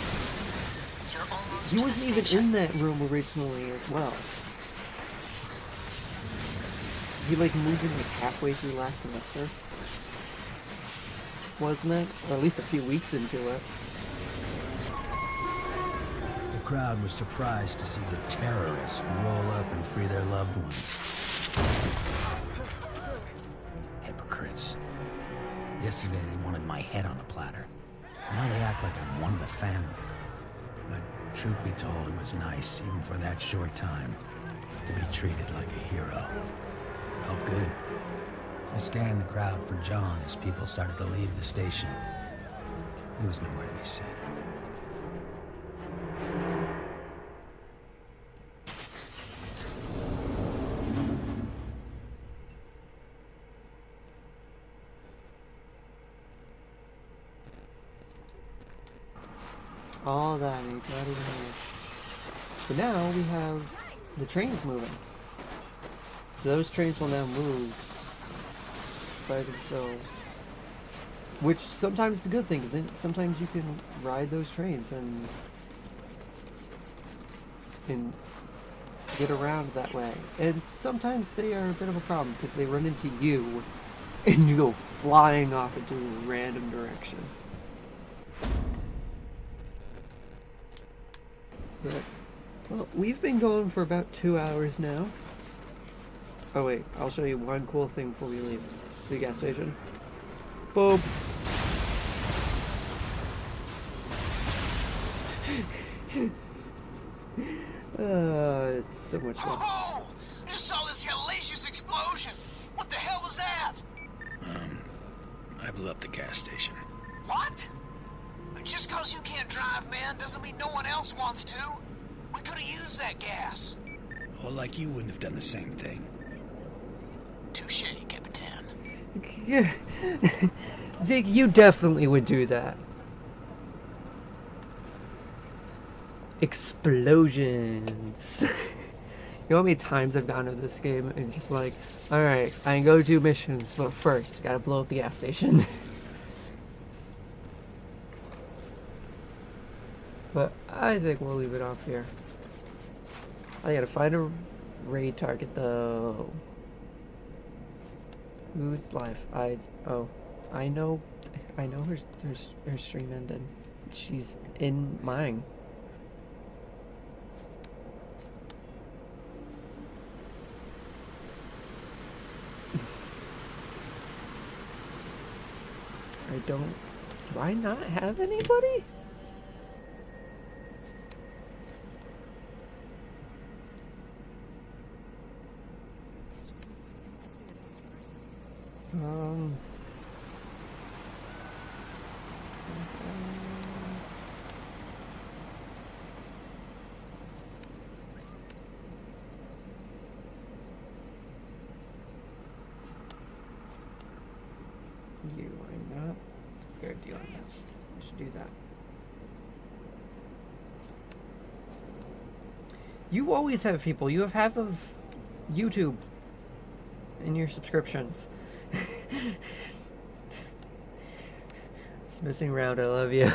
He wasn't even in that room originally as well. He like moved in like halfway through last semester. Wasn't it? Or at least a few weeks into it. The crowd was surprised to see the terrorists roll up and free their loved ones. Hypocrites. Yesterday they wanted my head on a platter. Now they act like I'm one of the family. But truth be told, it was nice, even for that short time, to be treated like a hero. Felt good. I scanned the crowd for John as people started to leave the station. He was nowhere to be seen. All that, and he's not even here. But now we have the trains moving. So those trains will now move by themselves. Which sometimes is a good thing, because sometimes you can ride those trains and get around that way. And sometimes they are a bit of a problem, because they run into you, and you go flying off into a random direction. But, well, we've been going for about 2 hours now. Oh wait, I'll show you one cool thing before we leave the gas station. Boom! It's so much fun. Oh! I just saw this hellacious explosion! What the hell was that? I blew up the gas station. What? Just cause you can't drive, man, doesn't mean no one else wants to. We could've used that gas. Well, like you wouldn't have done the same thing. Touche, Capitan. Yeah. Zeke, you definitely would do that. Explosions. You know how many times I've gone to this game and just like, alright, I can go do missions, but first, gotta blow up the gas station. But I think we'll leave it off here. I gotta find a raid target though. Who's live? I know her stream ended. She's in mine. Do I not have anybody? You are not fair deal on this. I should do that. You always have people. You have half of YouTube in your subscriptions. Just messing around. I love you.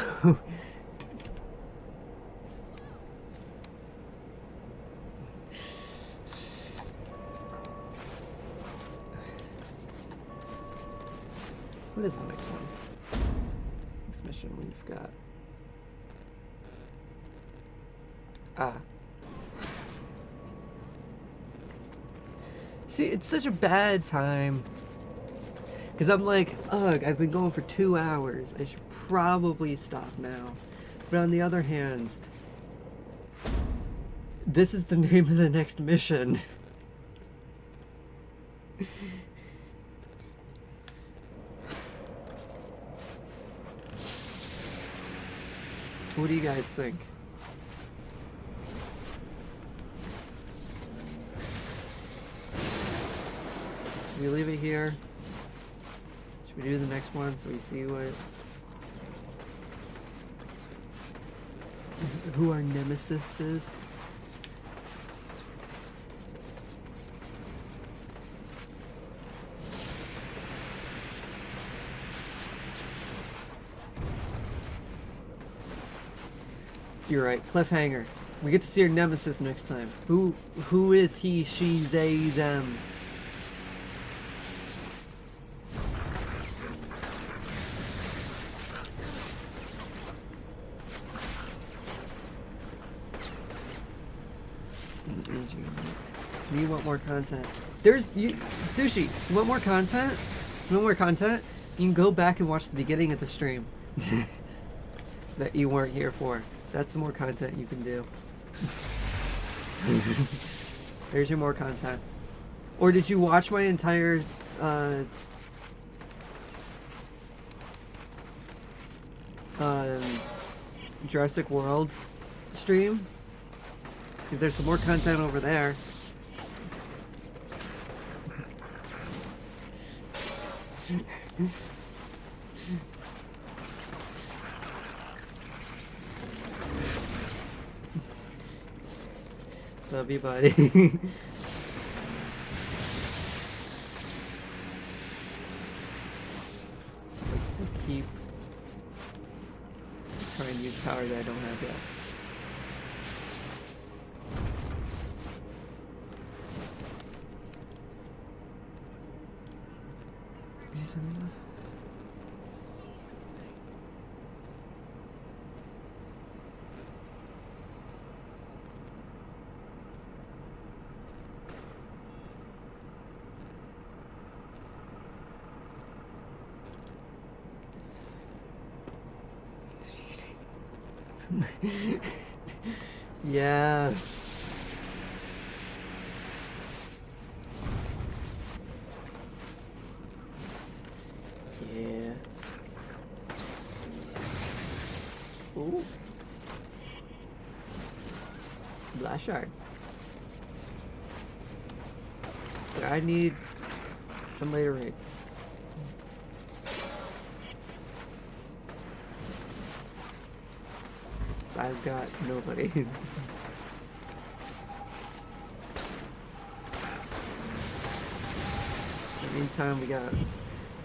What is the next one? Next mission we've got. See, it's such a bad time. Because I'm like, ugh, I've been going for 2 hours. I should probably stop now. But on the other hand, this is the name of the next mission. What do you guys think? Should we leave it here? Should we do the next one so we see what... who our nemesis is? You're right. Cliffhanger. We get to see our nemesis next time. Who is he, she, they, them? You want more content? Sushi. You want more content? You want more content? You can go back and watch the beginning of the stream that you weren't here for. That's the more content you can do. There's your more content. Or did you watch my entire Jurassic World stream? Because there's some more content over there. Love you, buddy. Keep trying to use power that I don't have yet. Yeah. Yeah. Ooh. Blast shard. I need somebody to raid. I've got nobody. In the meantime, we got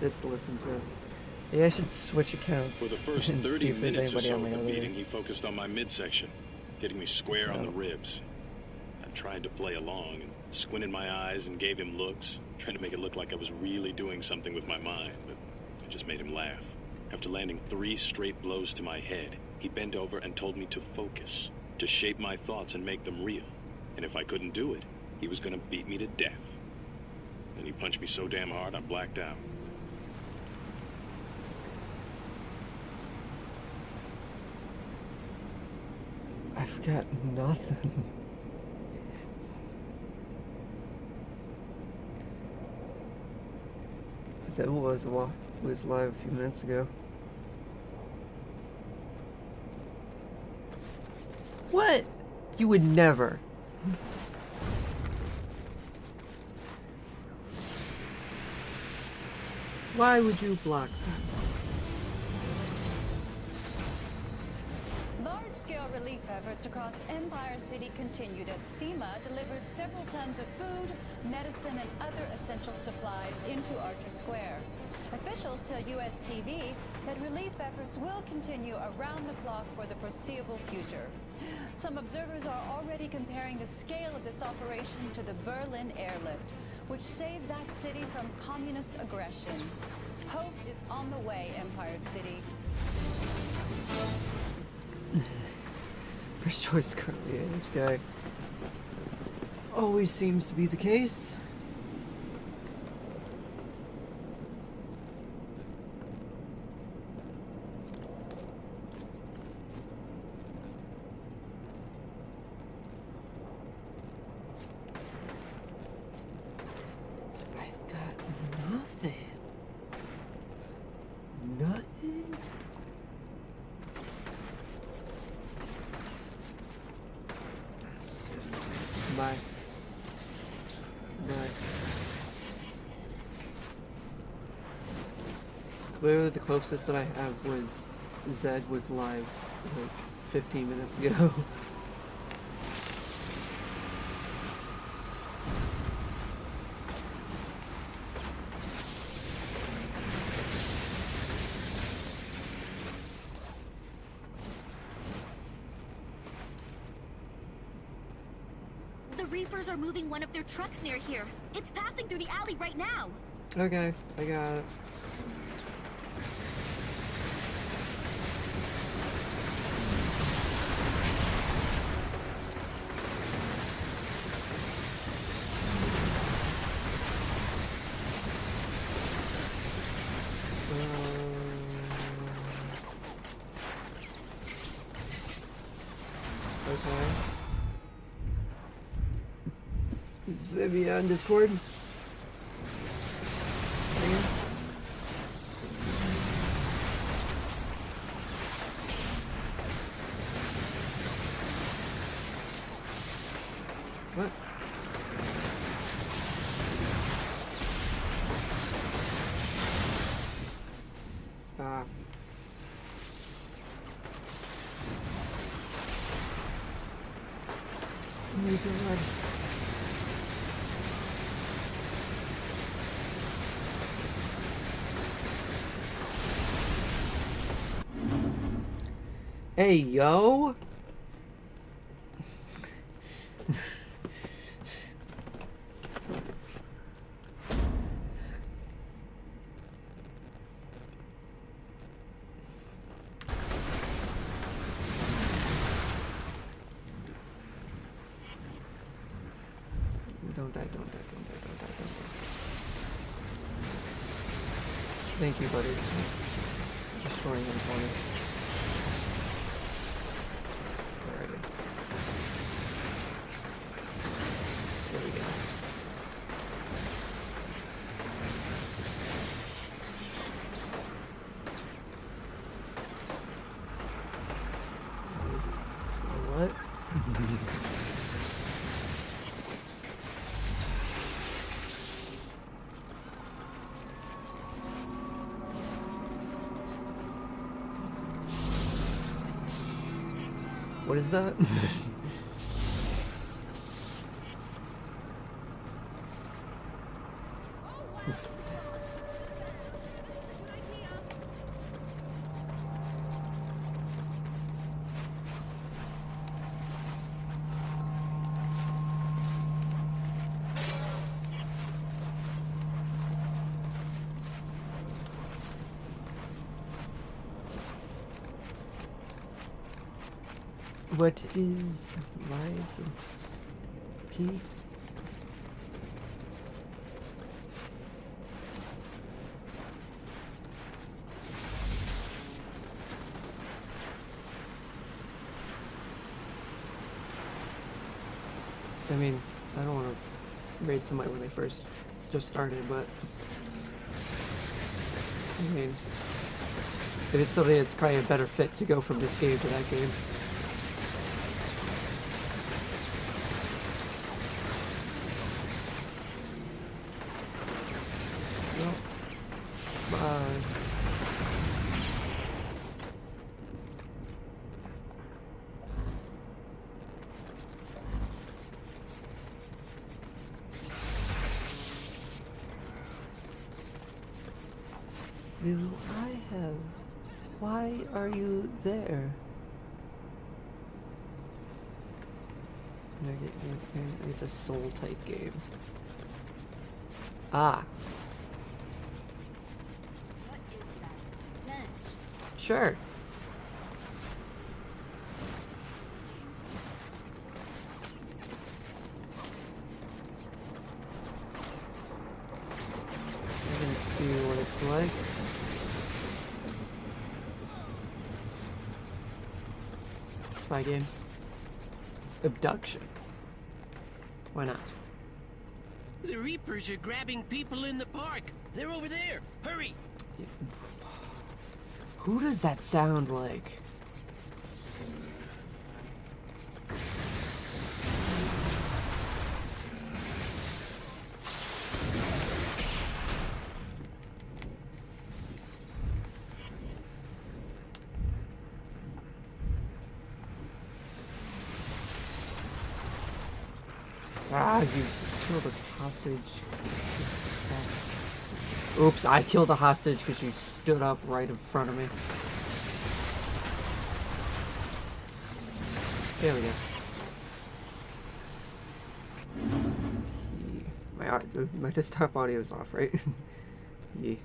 this to listen to. Yeah, I should switch accounts. For the first and 30 see if there's minutes or anybody so on of my the other. meeting, he focused on my midsection, hitting me square on the ribs. I tried to play along and squinted my eyes and gave him looks, trying to make it look like I was really doing something with my mind, but I just made him laugh. After landing 3 straight blows to my head, he bent over and told me to focus, to shape my thoughts and make them real. And if I couldn't do it, he was gonna beat me to death. Then he punched me so damn hard I blacked out. I've got nothing. That was live a few minutes ago. What? You would never. Why would you block that? Large-scale relief efforts across Empire City continued as FEMA delivered several tons of food, medicine, and other essential supplies into Archer Square. Officials tell US TV that relief efforts will continue around the clock for the foreseeable future. Some observers are already comparing the scale of this operation to the Berlin airlift, which saved that city from communist aggression. Hope is on the way, Empire City. First choice currently this guy. Always seems to be the case. I've got nothing. Nothing. Literally the closest that I have was Zed was live like 15 minutes ago. The Reapers are moving one of their trucks near here. It's passing through the alley right now. Okay, I got it. Okay. Zibia on Discord. What? Ah. Oh my god. Hey, yo! Don't die, don't die, don't die, don't die, don't die. Thank you, buddy. Destroying them for me. Alrighty. There we go. What? What is that? What is Rise of P? I mean, I don't want to raid somebody when they first just started, but I mean, if it's something that's probably a better fit to go from this game to that game. Do I have... Why are you there? It's a soul type game. Ah. What is that stench? Sure. I can see what it's like. Spy games. Abduction. Why not? The Reapers are grabbing people in the park. They're over there. Hurry! Who does that sound like? Ah, you killed a hostage. Oops, I killed a hostage because you stood up right in front of me. There we go. My desktop audio is off, right? Yeah.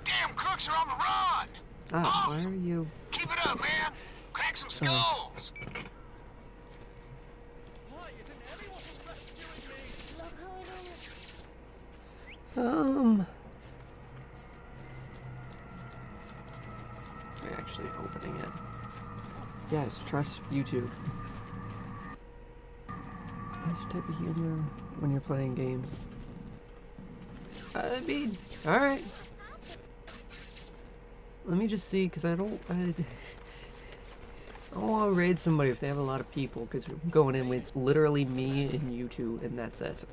Damn crooks are on the run! Ah, why are you... Keep it up, man! Crack some skulls! You're actually opening it. Yes, trust YouTube. What's your type of humor when you're playing games? I mean, alright. Let me just see, because I don't want to raid somebody if they have a lot of people, because we're going in with literally me and you two, and that's it.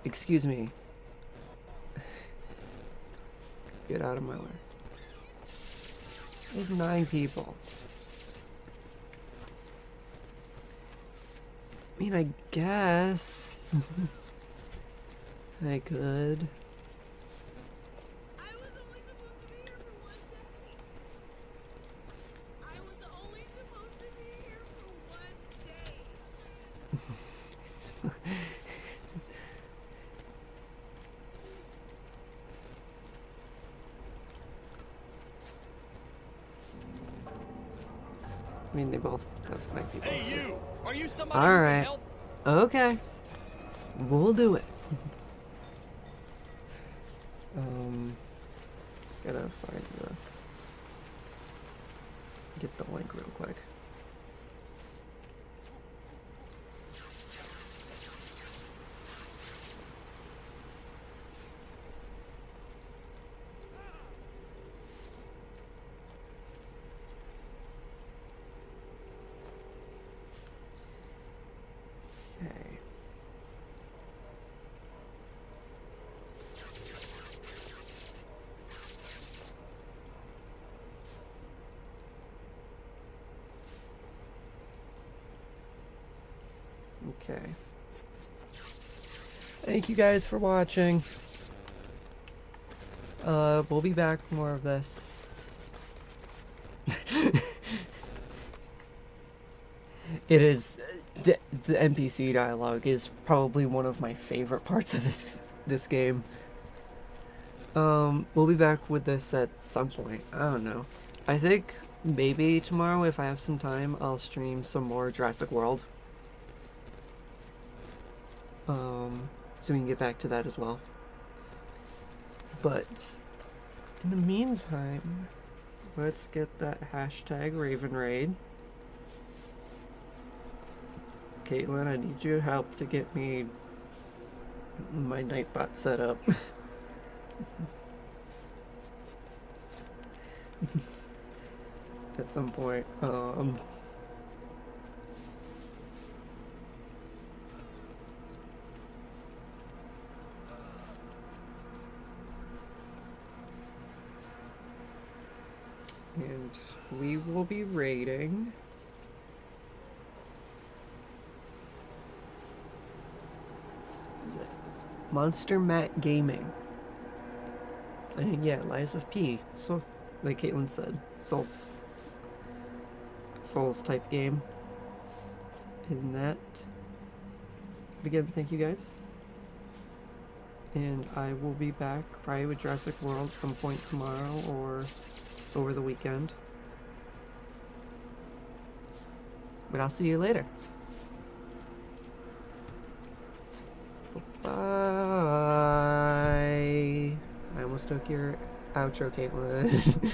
Excuse me. Get out of my way. There's 9 people. I mean, I guess I could. I mean, they both have 9 people. Hey, you! Are you somebody All who can right. help? Okay. We'll do it. Just gotta find get the link real quick. Okay. Thank you guys for watching. We'll be back for more of this. It is the NPC dialogue is probably one of my favorite parts of this game. We'll be back with this at some point. I don't know. I think maybe tomorrow, if I have some time, I'll stream some more Jurassic World. So we can get back to that as well. But in the meantime, let's get that hashtag Raven Raid. Caitlin, I need your help to get me my Nightbot set up. At some point. And we will be raiding Monster Matt Gaming. And yeah, Lies of P. So, like Caitlin said, Souls type game. In that. Again, thank you guys. And I will be back probably with Jurassic World some point tomorrow or over the weekend. But I'll see you later. Bye. I almost took your outro, Caitlin.